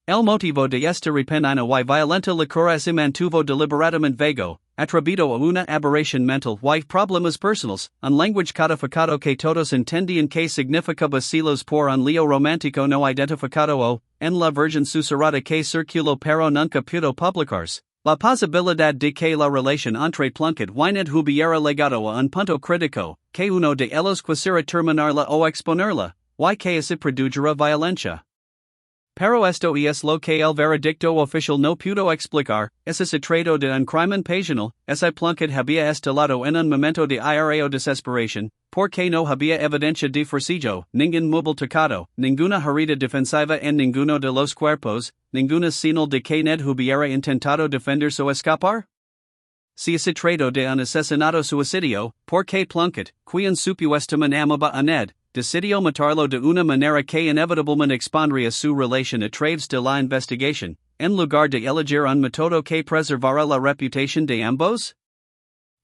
El motivo de esta repentina y violenta locura se mantuvo deliberadamente vago, atrevido a una aberración mental y problemas personales, un lenguaje codificado que todos entendían que significaba celos por un lío romántico no identificado o, en la versión susurrada que circuló pero nunca pudo publicarse. La posibilidad de que la relación entre Plunkett y Ned hubiera llegado a un punto crítico, que uno de ellos quisiera terminarla o exponerla, y que se produjera violencia. Pero esto es lo que el veredicto oficial no pudo explicar, se trató de un crimen pasional, Plunkett había estalado en un momento de ira o desesperación, porque no había evidencia de forcillo, ningún móvil tocado, ninguna herida defensiva en ninguno de los cuerpos, ninguna señal de que Ned hubiera intentado defenderse o escapar. Si se trató de un asesinato suicidio, porque Plunkett, quien supuestamente amaba a Ned, decidió matarlo de una manera que inevitablemente expondría su relación a través de la investigación, en lugar de elegir un método que preservara la reputación de ambos?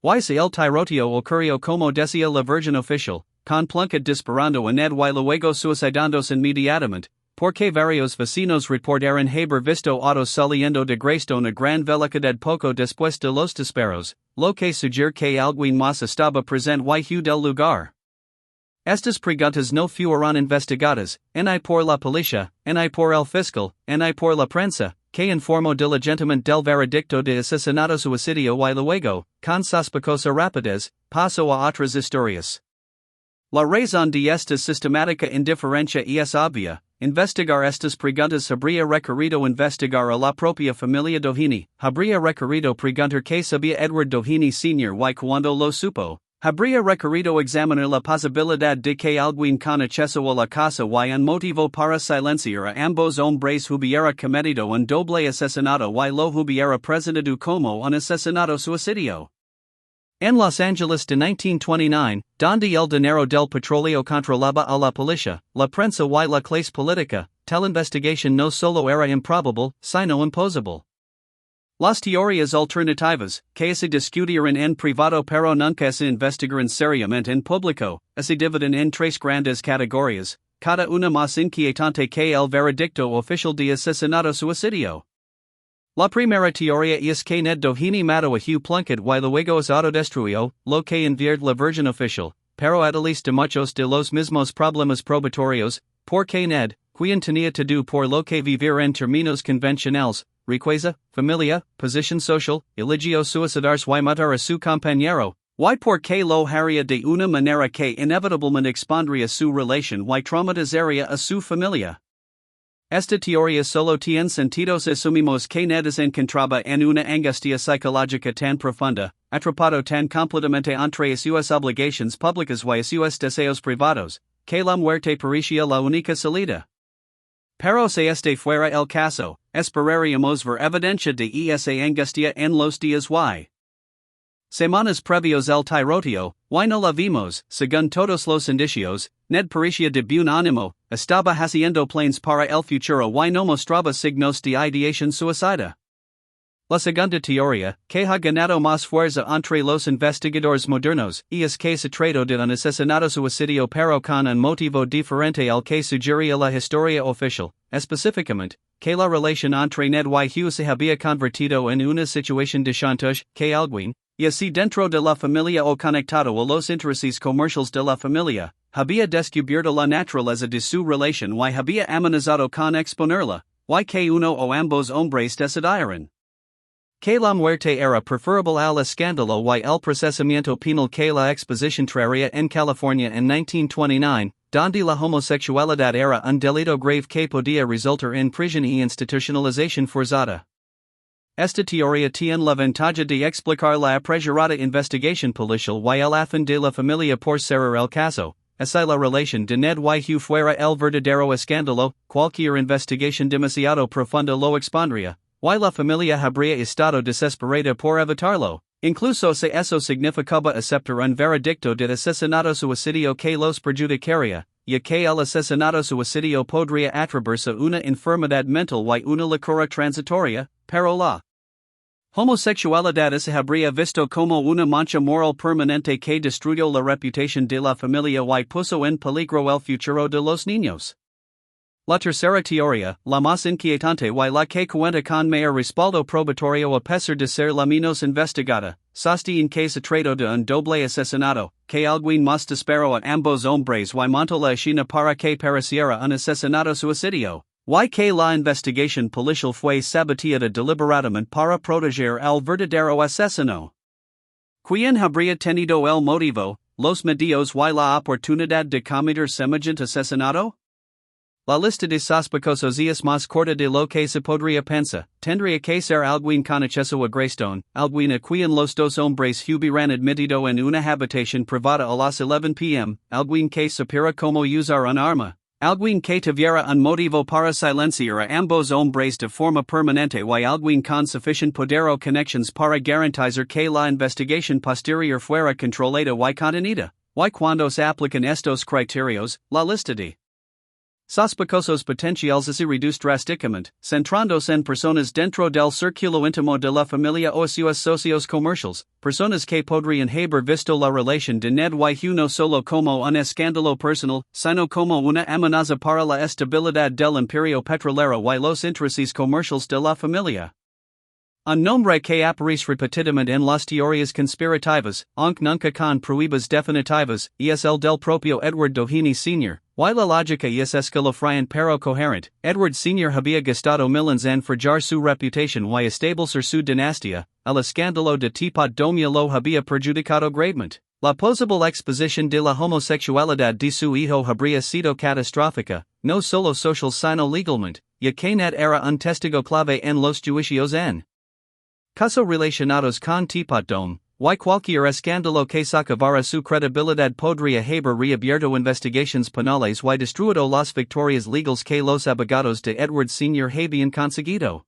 Y si el tiroteo ocurrió como decía la versión oficial, con Plunkett disparando a Ned y luego suicidándose inmediatamente, porque varios vecinos reportaron haber visto autos saliendo de Greystone a gran velocidad poco después de los disparos, lo que sugiere que alguien más estaba presente y huyó del lugar. Estas preguntas no fueron investigadas, ni por la policía, ni por el fiscal, ni por la prensa, que informó diligentemente del veredicto de asesinato suicidio y luego, con sospechosa rapidez, pasó a otras historias. La razón de esta sistemática indiferencia es obvia. Investigar estas preguntas habría requerido investigar a la propia familia Doheny, habría requerido preguntar qué sabía Edward Doheny Sr. y cuando lo supo. Habría requerido examinar la posibilidad de que alguien con acceso a la casa y un motivo para silenciar a ambos hombres hubiera cometido un doble asesinato y lo hubiera presentado como un asesinato suicidio. En Los Angeles de 1929, donde el dinero del petróleo controlaba a la policía, la prensa y la clase política, tal investigación no solo era improbable, sino imposible. Las teorías alternativas, que se discutieron en privado pero nunca se investigaron seriamente en público, se dividen en 3 grandes categorías, cada una más inquietante que el veredicto oficial de asesinato suicidio. La primera teoría es que Ned Doheny mató a Hugh Plunkett y luego se autodestruyó, lo que invierte la versión oficial, pero además de muchos de los mismos problemas probatorios, porque Ned, quien tenía todo por lo que vivir en términos convencionales, riqueza, familia, posición social, eligió suicidarse y matar a su compañero, y porque lo haría de una manera que inevitablemente expondría su relación y traumatizaría a su familia. Esta teoría solo tiene sentido si asumimos que Ned se encontraba en una angustia psicológica tan profunda, atrapado tan completamente entre sus obligaciones públicas y sus deseos privados, que la muerte parecía la única salida. Pero si este fuera el caso, esperaríamos ver evidencia de esa angustia en los días y semanas previos al tiroteo, y no la vimos. Según todos los indicios, Ned parecía de buen ánimo, estaba haciendo planes para el futuro y no mostraba signos de ideación suicida. La segunda teoría, que ha ganado más fuerza entre los investigadores modernos, es que se trató de un asesinato suicidio pero con un motivo diferente al que sugería la historia oficial, específicamente, que la relación entre Ned y Hugh se había convertido en una situación de chantaje, que alguien, y así dentro de la familia o conectado a los intereses comerciales de la familia, había descubierto la naturaleza de su relación y había amenazado con exponerla, y que uno o ambos hombres decidieron que la muerte era preferable al escándalo y el procesamiento penal que la exposición traería en California en 1929, donde la homosexualidad era un delito grave que podía resultar en prisión y institucionalización forzada. Esta teoría tiene la ventaja de explicar la apresurada investigación policial y el afán de la familia por cerrar el caso. Si la relación de Ned y Hugh fuera el verdadero escándalo, cualquier investigación demasiado profunda lo expondría, y la familia habría estado desesperada por evitarlo, incluso si eso significaba aceptar un veredicto de asesinato suicidio que los perjudicaría, ya que el asesinato suicidio podría atribuirse una enfermedad mental y una locura transitoria, pero la Homosexualidad se habría visto como una mancha moral permanente que destruyó la reputación de la familia y puso en peligro el futuro de los niños. La tercera teoría, la más inquietante y la que cuenta con mayor respaldo probatorio a pesar de ser la menos investigada, sostiene que se trató de un doble asesinato, que alguien más disparó a ambos hombres y montó la escena para que pareciera un asesinato suicidio. Y que la investigación policial fue saboteada deliberadamente para proteger al verdadero asesino. ¿Quién habría tenido el motivo, los medios y la oportunidad de cometer semejante asesinato? La lista de sospechosos es más corta de lo que se podría pensar. Tendría que ser alguien con acceso a Greystone, alguien a quien los dos hombres hubieran admitido en una habitación privada a las 11 p.m., alguien que supiera cómo usar un arma. Alguien que tuviera un motivo para silenciar a ambos hombres de forma permanente y alguien con suficient poder o connections para garantizar que la investigación posterior fuera controlada y contenida. Y cuando se aplican estos criterios, la lista de sospechosos potenciales se reduce drásticamente, centrándose en personas dentro del círculo íntimo de la familia o sus socios comerciales, personas que podrían haber visto la relación de Ned y Hugh no solo como un escándalo personal, sino como una amenaza para la estabilidad del imperio petrolero y los intereses comerciales de la familia. Un nombre que aparece repetidamente en las teorías conspirativas, aunque nunca con pruebas definitivas, es el del propio Edward Doheny Sr. Y la lógica es escalofriante pero coherente. Edward Sr. había gastado millones en forjar su reputación y establecer su dinastía. El escándalo de Teapot Dome lo había perjudicado gravemente. La posible exposición de la homosexualidad de su hijo habría sido catastrófica, no solo social sino legalmente, ya que Ned era un testigo clave en los juicios en casos relacionados con Teapot Dome. Y cualquier escándalo que socavara su credibilidad podría haber reabierto investigaciones penales y destruido las victorias legales que los abogados de Edward Sr. habían conseguido.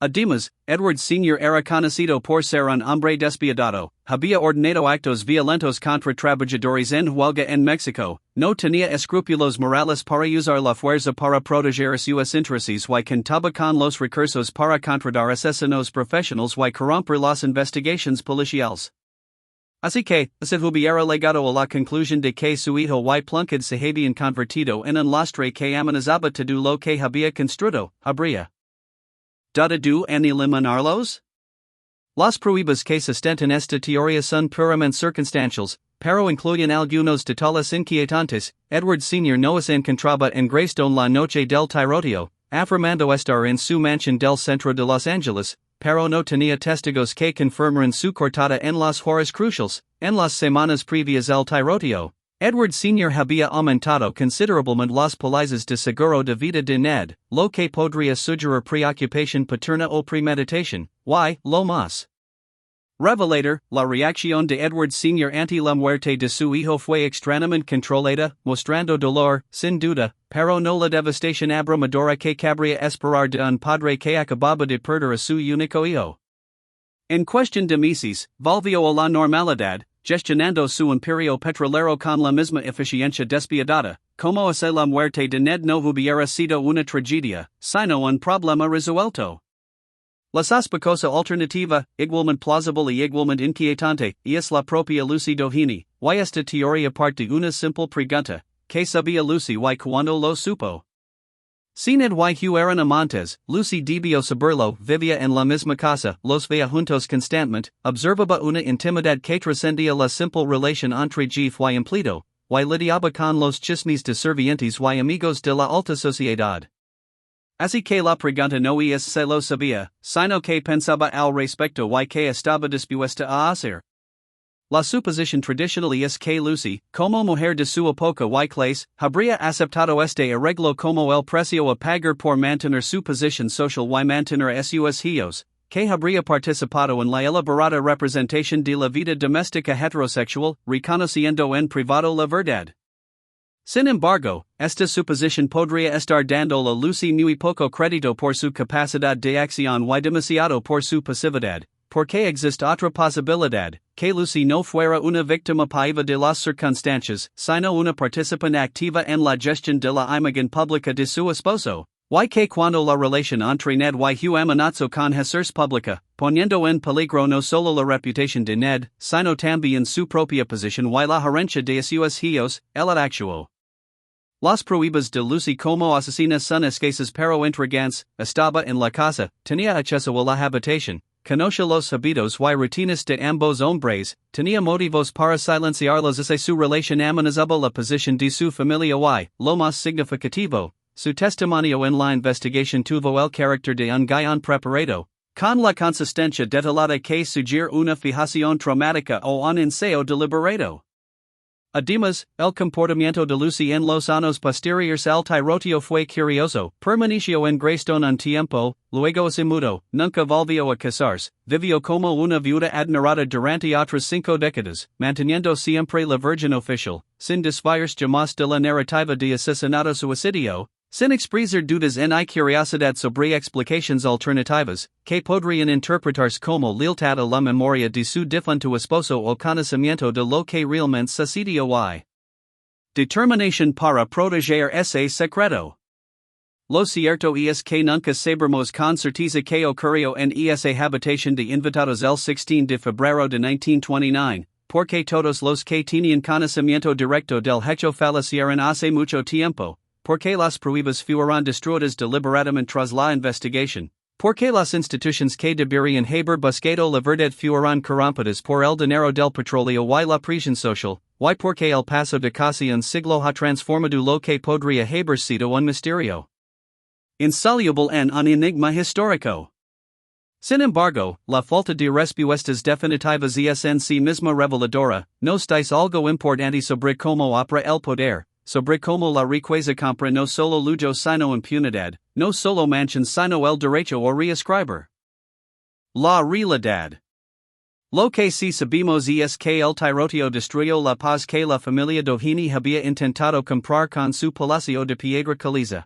Además, Edward Sr. era conocido por ser un hombre despiadado, había ordenado actos violentos contra trabajadores en huelga en México, no tenía escrúpulos morales para usar la fuerza para proteger sus intereses y contaba con los recursos para contratar asesinos profesionales y corromper las investigaciones policiales. Así que, se hubiera llegado a la conclusión de que su hijo Hugh Plunkett se habían convertido en un lastre que amenazaba todo lo que había construido, habría dado en eliminarlos? Las pruebas que sustentan esta teoría son puramente circunstanciales, pero incluyen algunos detalles inquietantes. Edward Sr. no se encontraba en Greystone la noche del tiroteo, afirmando estar en su mansión del centro de Los Ángeles, pero no tenía testigos que confirmaran su cortada en las horas cruciales, en las semanas previas al tiroteo. Edward Sr. había aumentado considerablemente las pólizas de seguro de vida de Ned, lo que podría sugerir preocupación paterna o premeditación, y, lo más revelador, la reacción de Edward Sr. ante la muerte de su hijo fue extrañamente controlada, mostrando dolor, sin duda, pero no la devastación abrumadora que cabría esperar de un padre que acababa de perder a su único hijo. En cuestión de meses, volvió a la normalidad, gestionando su imperio petrolero con la misma eficiencia despiadada, como si la muerte de Ned no hubiera sido una tragedia, sino un problema resuelto. La sospechosa alternativa, igualmente plausible y igualmente inquietante, es la propia Lucy Doheny, y esta teoría parte de una simple pregunta: ¿qué sabía Lucy y cuándo lo supo? Si Ned y Hugh eran amantes, Lucy debió saberlo, vivía en la misma casa, los veía juntos constantemente, observaba una intimidad que trascendía la simple relación entre jefe y empleado, y lidiaba con los chismes de servientes y amigos de la alta sociedad. Así que la pregunta no es si lo sabía, sino que pensaba al respecto y que estaba dispuesta a hacer. La suposición tradicional es que Lucy, como mujer de su época y clase, habría aceptado este arreglo como el precio a pagar por mantener su posición social y mantener a sus hijos, que habría participado en la elaborada representación de la vida doméstica heterosexual, reconociendo en privado la verdad. Sin embargo, esta suposición podría estar dando a Lucy muy poco crédito por su capacidad de acción y demasiado por su pasividad. Porque existe otra posibilidad, que Lucy no fuera una víctima pasiva de las circunstancias, sino una participante activa en la gestión de la imagen pública de su esposo. Y que cuando la relación entre Ned y Hugh amenazó con hacerse pública, poniendo en peligro no solo la reputación de Ned, sino también su propia posición y la gerencia de sus hijos, el actuó. Las pruebas de Lucy como asesina son escasas pero intrigantes, estaba en la casa, tenía acceso a la habitación, conoce los hábitos y rutinas de ambos hombres, tenía motivos para silenciarlos y su relación amenazaba la posición de su familia y, lo más significativo, su testimonio en la investigación tuvo el carácter de un guión preparado, con la consistencia detallada que sugiere una fijación traumática o un ensayo deliberado. Además, el comportamiento de Lucy en los años posteriores al tiroteo fue curioso, permaneció en Greystone un tiempo, luego se mudó, nunca volvió a casarse, vivió como una viuda admirada durante otras 5 décadas, manteniendo siempre la virgen oficial, sin desviarse jamás de la narrativa de asesinato suicidio, sin expresar dudas en y curiosidad sobre explicaciones alternativas, que podrían interpretarse como lealtad a la memoria de su difunto esposo o conocimiento de lo que realmente sucedió y determinación para proteger ese secreto. Lo cierto es que nunca sabremos con certeza que ocurrió en esa habitación de invitados el 16 de febrero de 1929, porque todos los que tenían conocimiento directo del hecho fallecieron hace mucho tiempo. Porque las pruebas fueron destruidas deliberadamente tras la investigación, porque las instituciones que deberían haber buscado la verdad fueron corrompidas por el dinero del petróleo y la presión social, y porque el paso de casi un siglo ha transformado lo que podría haber sido un misterio insoluble en un enigma histórico. Sin embargo, la falta de respuestas definitivas es en sí misma reveladora, nos dice algo importante sobre cómo opera el poder. Sobre cómo la riqueza compra no solo lujo sino impunidad, no solo mansión sino el derecho a reescribir la realidad. Lo que sí sabemos es que el tiroteo destruyó la paz que la familia Doheny había intentado comprar con su palacio de piedra caliza.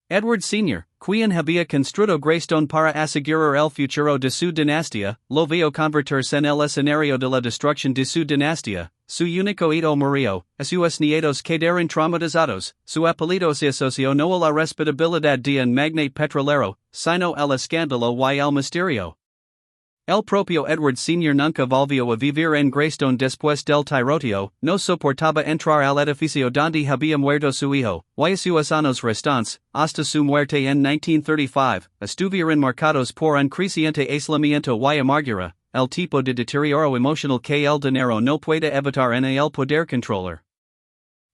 Edward Sr., quien había construido Greystone para asegurar el futuro de su dinastía, lo vio convertirse en el escenario de la destrucción de su dinastía. Su único hijo murió, sus nietos quedaron traumatizados, su apellido se asoció no a la respetabilidad de un magnate petrolero, sino al escándalo y al misterio. El propio Edward Sr. nunca volvió a vivir en Greystone después del tiroteo, no soportaba entrar al edificio donde había muerto su hijo, y sus años restantes, hasta su muerte en 1935, estuvieron marcados por un creciente aislamiento y amargura, el tipo de deterioro emocional que el dinero no puede evitar en el poder controlar.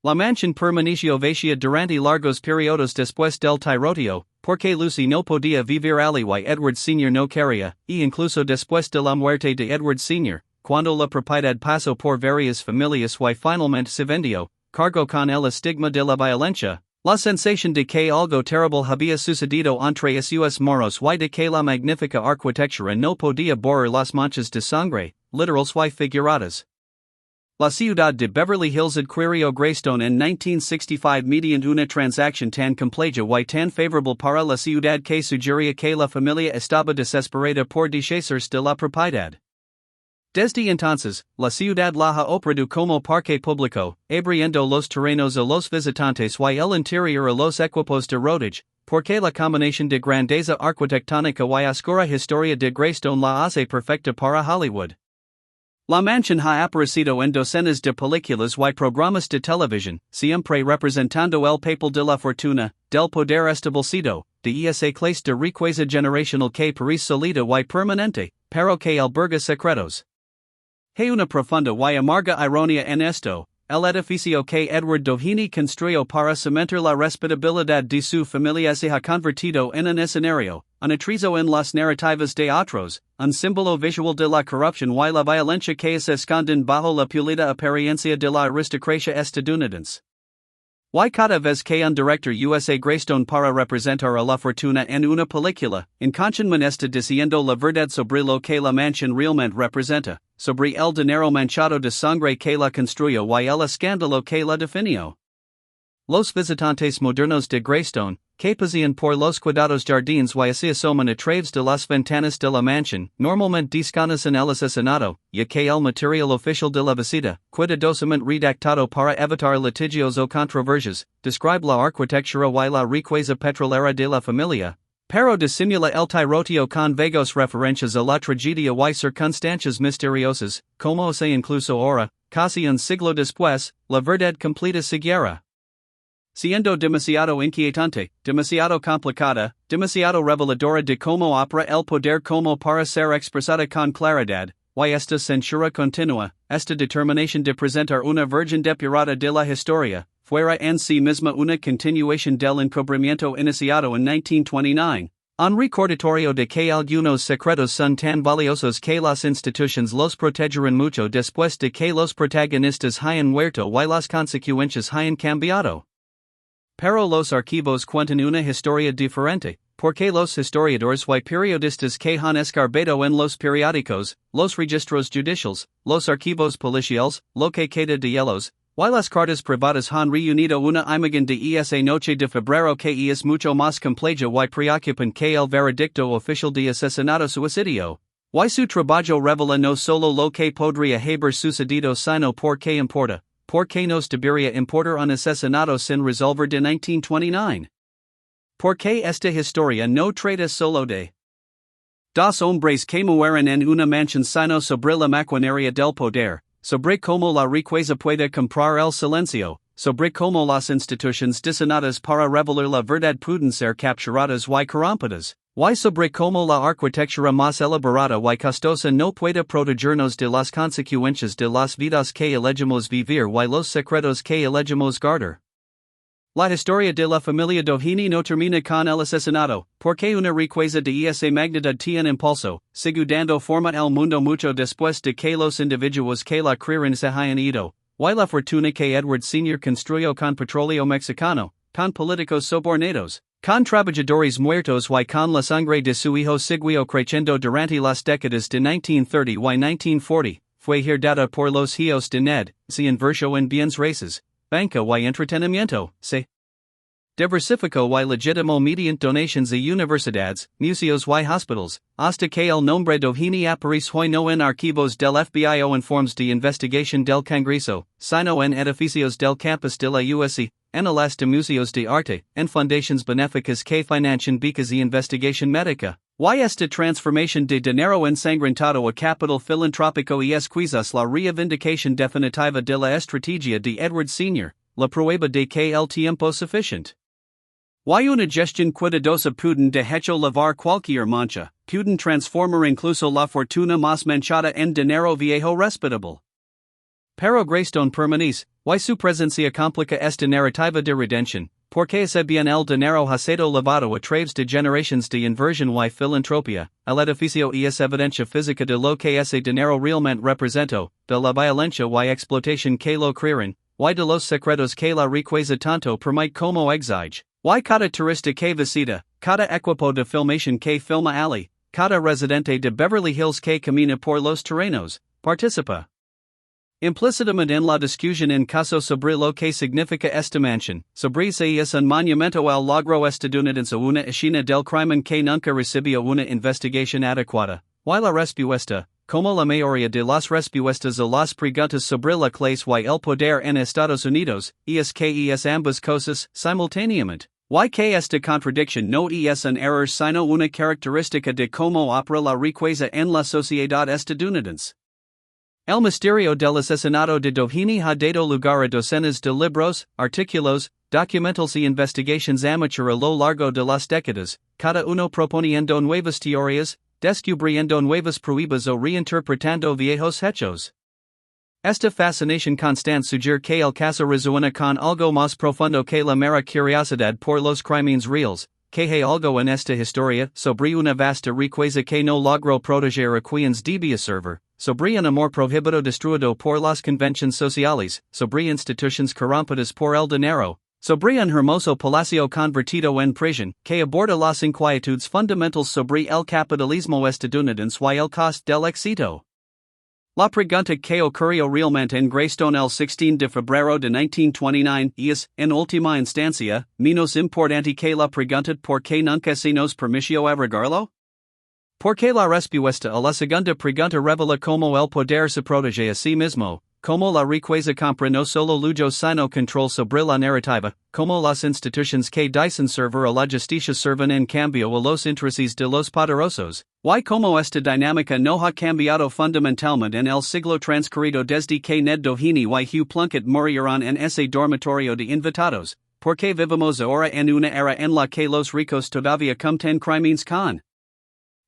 La mansión permaneció vacía durante largos periodos después del tiroteo, porque Lucy no podía vivir allí y Edward Sr. no quería, y incluso después de la muerte de Edward Sr., cuando la propiedad pasó por varias familias y finalmente se vendió, cargó con el estigma de la violencia, la sensación de que algo terrible había sucedido entre sus muros y de que la magnífica arquitectura no podía borrar las manchas de sangre, literales y figuradas. La ciudad de Beverly Hills adquirió Greystone en 1965 mediante una transacción tan compleja y tan favorable para la ciudad que sugería que la familia estaba desesperada por deshacerse de la propiedad. Desde entonces, la ciudad la ha operado como parque público, abriendo los terrenos a los visitantes y el interior a los equipos de rodaje, porque la combinación de grandeza arquitectónica y oscura historia de Greystone la hace perfecta para Hollywood. La mansión ha aparecido en docenas de películas y programas de televisión, siempre representando el papel de la fortuna, del poder establecido, de esa clase de riqueza generacional que parece sólida y permanente, pero que alberga secretos. Hay una profunda y amarga ironía en esto. El edificio que Edward Doheny construyó para cimentar la respetabilidad de su familia se ha convertido en un escenario, un atrizo en las narrativas de otros, un símbolo visual de la corrupción y la violencia que se esconden bajo la pulida apariencia de la aristocracia estadounidense. Y cada vez que un director usa Greystone para representar a la fortuna en una película, inconscientemente está diciendo la verdad sobre lo que la mansión realmente representa, sobre el dinero manchado de sangre que la construyó y el escándalo que la definió. Los visitantes modernos de Greystone, que pasían por los cuidados jardines y así asoman a través de las ventanas de la mansión, normalmente desconocen el asesinato, ya que el material oficial de la visita, cuidadosamente redactado para evitar litigios o controversias, describe la arquitectura y la riqueza petrolera de la familia, pero disimula el tiroteo con vagos referencias a la tragedia y circunstancias misteriosas, como se incluso ahora, casi un siglo después, la verdad completa seguirá siendo demasiado inquietante, demasiado complicada, demasiado reveladora de cómo opera el poder como para ser expresada con claridad, y esta censura continua, esta determinación de presentar una virgen depurada de la historia, fuera en sí misma una continuación del encubrimiento iniciado en 1929. Un recordatorio de que algunos secretos son tan valiosos que las instituciones los protegerán mucho después de que los protagonistas hayan muerto y las consecuencias hayan cambiado. Pero los archivos cuentan una historia diferente, porque los historiadores y periodistas que han escarbado en los periódicos, los registros judiciales, los archivos policiales, lo que queda de ellos, y las cartas privadas han reunido una imagen de esa noche de febrero que es mucho más compleja y preocupan que el veredicto oficial de asesinato-suicidio. Y su trabajo revela no solo lo que podría haber sucedido sino por qué importa. ¿Por qué nos debería importar un asesinato sin resolver de 1929? ¿Por qué esta historia no trata solo de dos hombres que mueren en una mansión sino sobre la maquinaria del poder, sobre cómo la riqueza puede comprar el silencio, sobre cómo las instituciones diseñadas para revelar la verdad pueden ser capturadas y corrompidas? Y sobre cómo la arquitectura más elaborada y costosa no puede protegernos de las consecuencias de las vidas que elegimos vivir y los secretos que elegimos guardar. La historia de la familia Doheny no termina con el asesinato, porque una riqueza de esa magnitud tiene impulso, sigue dando forma al mundo mucho después de que los individuos que la crearon se hayan ido, y la fortuna que Edward Sr construyó con petróleo mexicano, con políticos sobornados, con trabajadores muertos y con la sangre de su hijo siguió creciendo durante las décadas de 1930 y 1940, fue heredada por los hijos de Ned, se invirtió en bienes raíces, banca y entretenimiento, se diversificó y legitimó mediante donations a universidades, museos y hospitals, hasta que el nombre Doheny apareció no en archivos del FBI o en forms de investigación del Congreso, sino en edificios del campus de la USC, en alas de museos de arte, en fundaciones benéficas que financian becas y investigación médica. Y esta transformación de dinero ensangrentado a capital filantrópico es quizás la reivindicación definitiva de la estrategia de Edward Sr., la prueba de que el tiempo suficiente. Y una gestión cuidadosa pueden de hecho lavar cualquier mancha, pueden transformar incluso la fortuna más manchada en dinero viejo respetable. Pero Greystone permanece, y su presencia complica esta narrativa de redención, porque se bien el dinero ha sido lavado a través de generaciones de inversión y filantropía, el edificio es evidencia física de lo que ese dinero realmente representó, de la violencia y explotación que lo crearon, y de los secretos que la riqueza tanto permite como exige. Y cada turista que visita, cada equipo de filmación que filma allí, cada residente de Beverly Hills que camina por los terrenos, participa implícitamente en la discusión en caso sobre lo que significa esta mansión, sobre si es un monumento al logro estadounidense o una escena del crimen que nunca recibió una investigación adecuada, y la respuesta, como la mayoría de las respuestas a las preguntas sobre la clase y el poder en Estados Unidos, es que es ambas cosas, simultáneamente. Y que esta contradicción no es un error sino una característica de cómo opera la riqueza en la sociedad estadounidense. El misterio del asesinato de Doheny ha dado lugar a docenas de libros, artículos, documentals y investigaciones amateur a lo largo de las décadas, cada uno proponiendo nuevas teorías, descubriendo nuevas pruebas o reinterpretando viejos hechos. Esta fascinación constante sugiere que el caso resuena con algo más profundo que la mera curiosidad por los crímenes reales, que hay algo en esta historia sobre una vasta riqueza que no logró proteger a quienes debía servir, sobre un amor prohibido destruido por las convenciones sociales, sobre instituciones corrompidas por el dinero, sobre un hermoso palacio convertido en prisión, que aborda las inquietudes fundamentales sobre el capitalismo estadounidense y el coste del éxito. La pregunta que ocurrió realmente en Greystone el 16 de febrero de 1929 es, en última instancia, menos importante que la pregunta por qué nunca se nos permitió averiguarlo? Porque la respuesta a la segunda pregunta revela cómo el poder se protege a sí mismo, cómo la riqueza compra no solo lujo sino control sobre la narrativa, cómo las instituciones que dicen servir a la justicia sirven en cambio a los intereses de los poderosos, y cómo esta dinámica no ha cambiado fundamentalmente en el siglo transcurrido desde que Ned Doheny y Hugh Plunkett murieron en ese dormitorio de invitados, porque vivimos ahora en una era en la que los ricos todavía cometen crímenes con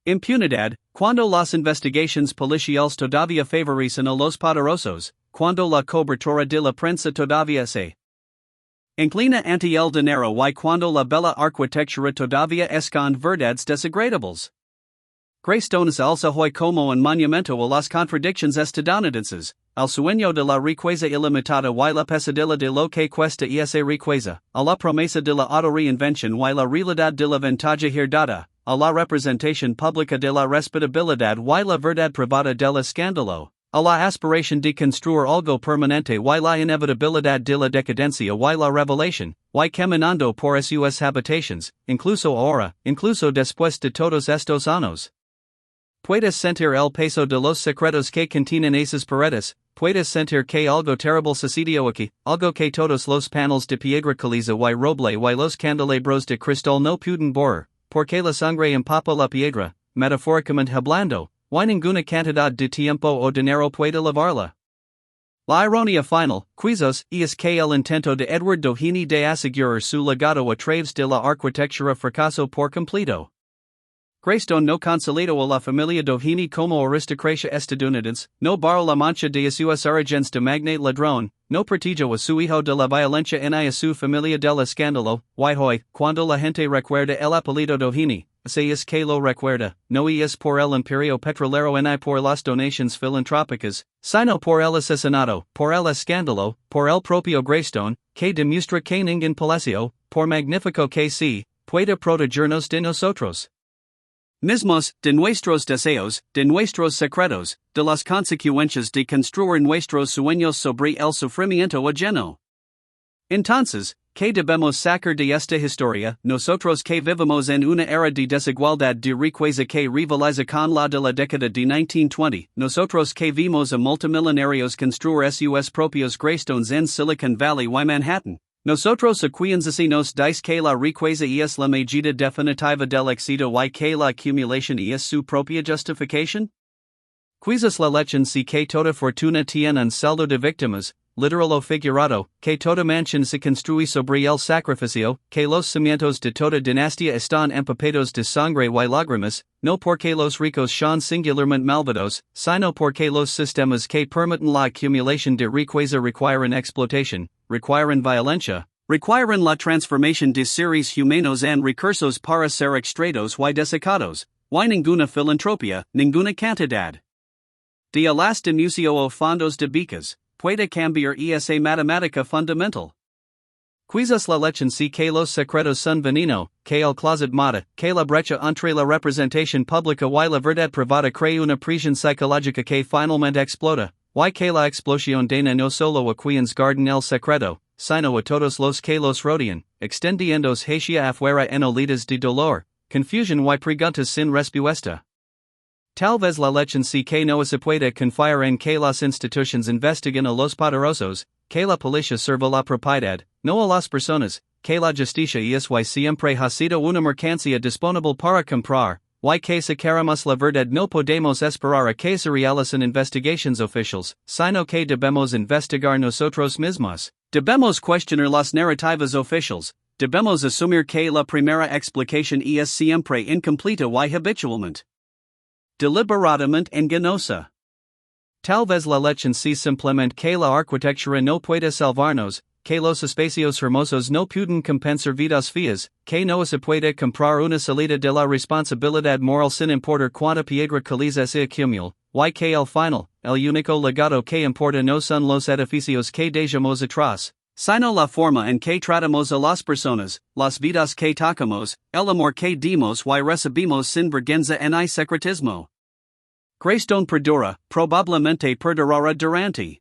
impunidad, cuando las investigaciones policiales todavía favorecen a los poderosos, cuando la cobertura de la prensa todavía se inclina ante el dinero y cuando la bella arquitectura todavía esconde verdades desagradables. Greystone es also hoy como un monumento a las contradicciones estadounidenses, al sueño de la riqueza ilimitada y la pesadilla de lo que cuesta esa riqueza, a la promesa de la autoreinvención y la realidad de la ventaja herdada, a la representación pública de la respetabilidad y la verdad privada del escándalo, a la aspiración de construir algo permanente y la inevitabilidad de la decadencia y la revelación, y caminando por sus habitaciones, incluso ahora, incluso después de todos estos años. Puedes sentir el peso de los secretos que contienen esas paredes, puedes sentir que algo terrible sucedió aquí, algo que todos los paneles de piedra caliza y roble y los candelabros de cristal no pueden borrar, porque la sangre empapa la piedra, metafóricamente hablando, y ninguna cantidad de tiempo o dinero puede lavarla. La ironía final, quizás, es que el intento de Edward Doheny de asegurar su legado a través de la arquitectura fracasó por completo. Greystone no consolidó a la familia Doheny como aristocracia estadounidense, no barró la mancha de sus orígenes de magnate ladrón, no protegió a su hijo de la violencia en a su familia del escándalo, y hoy, cuando la gente recuerda el apellido Doheny, se es que lo recuerda, no es por el imperio petrolero ni por las donaciones filantrópicas, sino por el asesinato, por el escándalo, por el propio Greystone, que demuestra que ningún palacio, por magnífico que sea, puede protegernos de nosotros mismos, de nuestros deseos, de nuestros secretos, de las consecuencias de construir nuestros sueños sobre el sufrimiento ajeno. Entonces, ¿qué debemos sacar de esta historia, nosotros que vivimos en una era de desigualdad de riqueza que rivaliza con la de la década de 1920, nosotros que vimos a multimillonarios construir sus propios Greystones en Silicon Valley y Manhattan? Nosotros a quienes así nos dice que la riqueza es la medida definitiva del éxito y que la acumulación es su propia justificación? Quizás la lección si que toda fortuna tiene un saldo de víctimas, literal o figurado, que toda mansión se construye sobre el sacrificio, que los cimientos de toda dinastía están empapados de sangre y lágrimas, no porque los ricos son singularmente malvados, sino porque los sistemas que permiten la acumulación de riqueza requieren explotación, requieren violencia, requieren la transformación de seres humanos en recursos para ser extraídos y desecados, y ninguna filantropía, ninguna cantidad de alas de museo o fondos de becas puede cambiar esa matemática fundamental. Quizás la lección si que los secretos son veneno, que el closet mata, que la brecha entre la representación pública y la verdad privada crea una presión psicológica que finalmente explota, y que la explosión daña no solo a quienes guardan el secreto, sino a todos los que los rodean, extendiéndose hacia afuera en oleadas de dolor, confusión y preguntas sin respuesta. Tal vez la lección si que no se puede confiar en que las instituciones investiguen a los poderosos, que la policía sirva la propiedad, no a las personas, que la justicia es y siempre ha sido una mercancía disponible para comprar, y que si queremos la verdad no podemos esperar a que se realicen investigaciones oficiales, sino que debemos investigar nosotros mismos, debemos cuestionar las narrativas oficiales, debemos asumir que la primera explicación es siempre incompleta y habitualmente deliberadamente engañosa. Tal vez la lección si simplemente que la arquitectura no puede salvarnos, que los espacios hermosos no pueden compensar vidas feas, que no se puede comprar una salida de la responsabilidad moral sin importar cuánta piedra caliza se acumula, y que al final, el único legado que importa no son los edificios que dejamos atrás, sino la forma en que tratamos a las personas, las vidas que tocamos, el amor que dimos y recibimos sin vergüenza ni secretismo. Greystone perdura, probablemente perdurará durante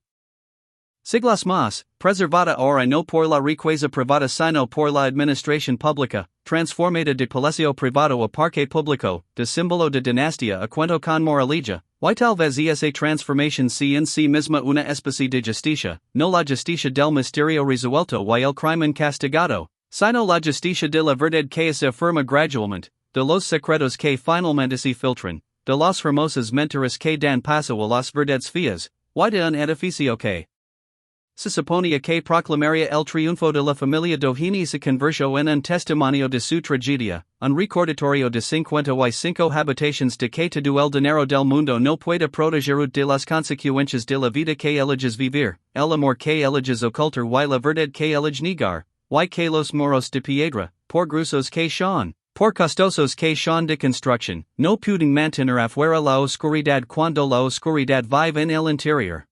siglos más, preservada ahora no por la riqueza privada sino por la administración pública, transformada de palacio privado a parque público, de símbolo de dinastía a cuento con moralija, y tal vez esa transformación sea en sí misma una especie de justicia, no la justicia del misterio resuelto y el crimen castigado, sino la justicia de la verdad que se afirma gradualmente, de los secretos que finalmente se filtran, de las hermosas mentiras que dan paso a las verdades feas, y de un edificio que se suponía que proclamaría el triunfo de la familia Doheny se convirtió en un testimonio de su tragedia, un recordatorio de 55 habitaciones de que todo el dinero del mundo no puede proteger de las consecuencias de la vida que eliges vivir, el amor que eliges ocultar y la verdad que eliges negar, y que los muros de piedra, por gruesos que son, por costosos que son de construcción, no pueden mantener afuera la oscuridad cuando la oscuridad vive en el interior.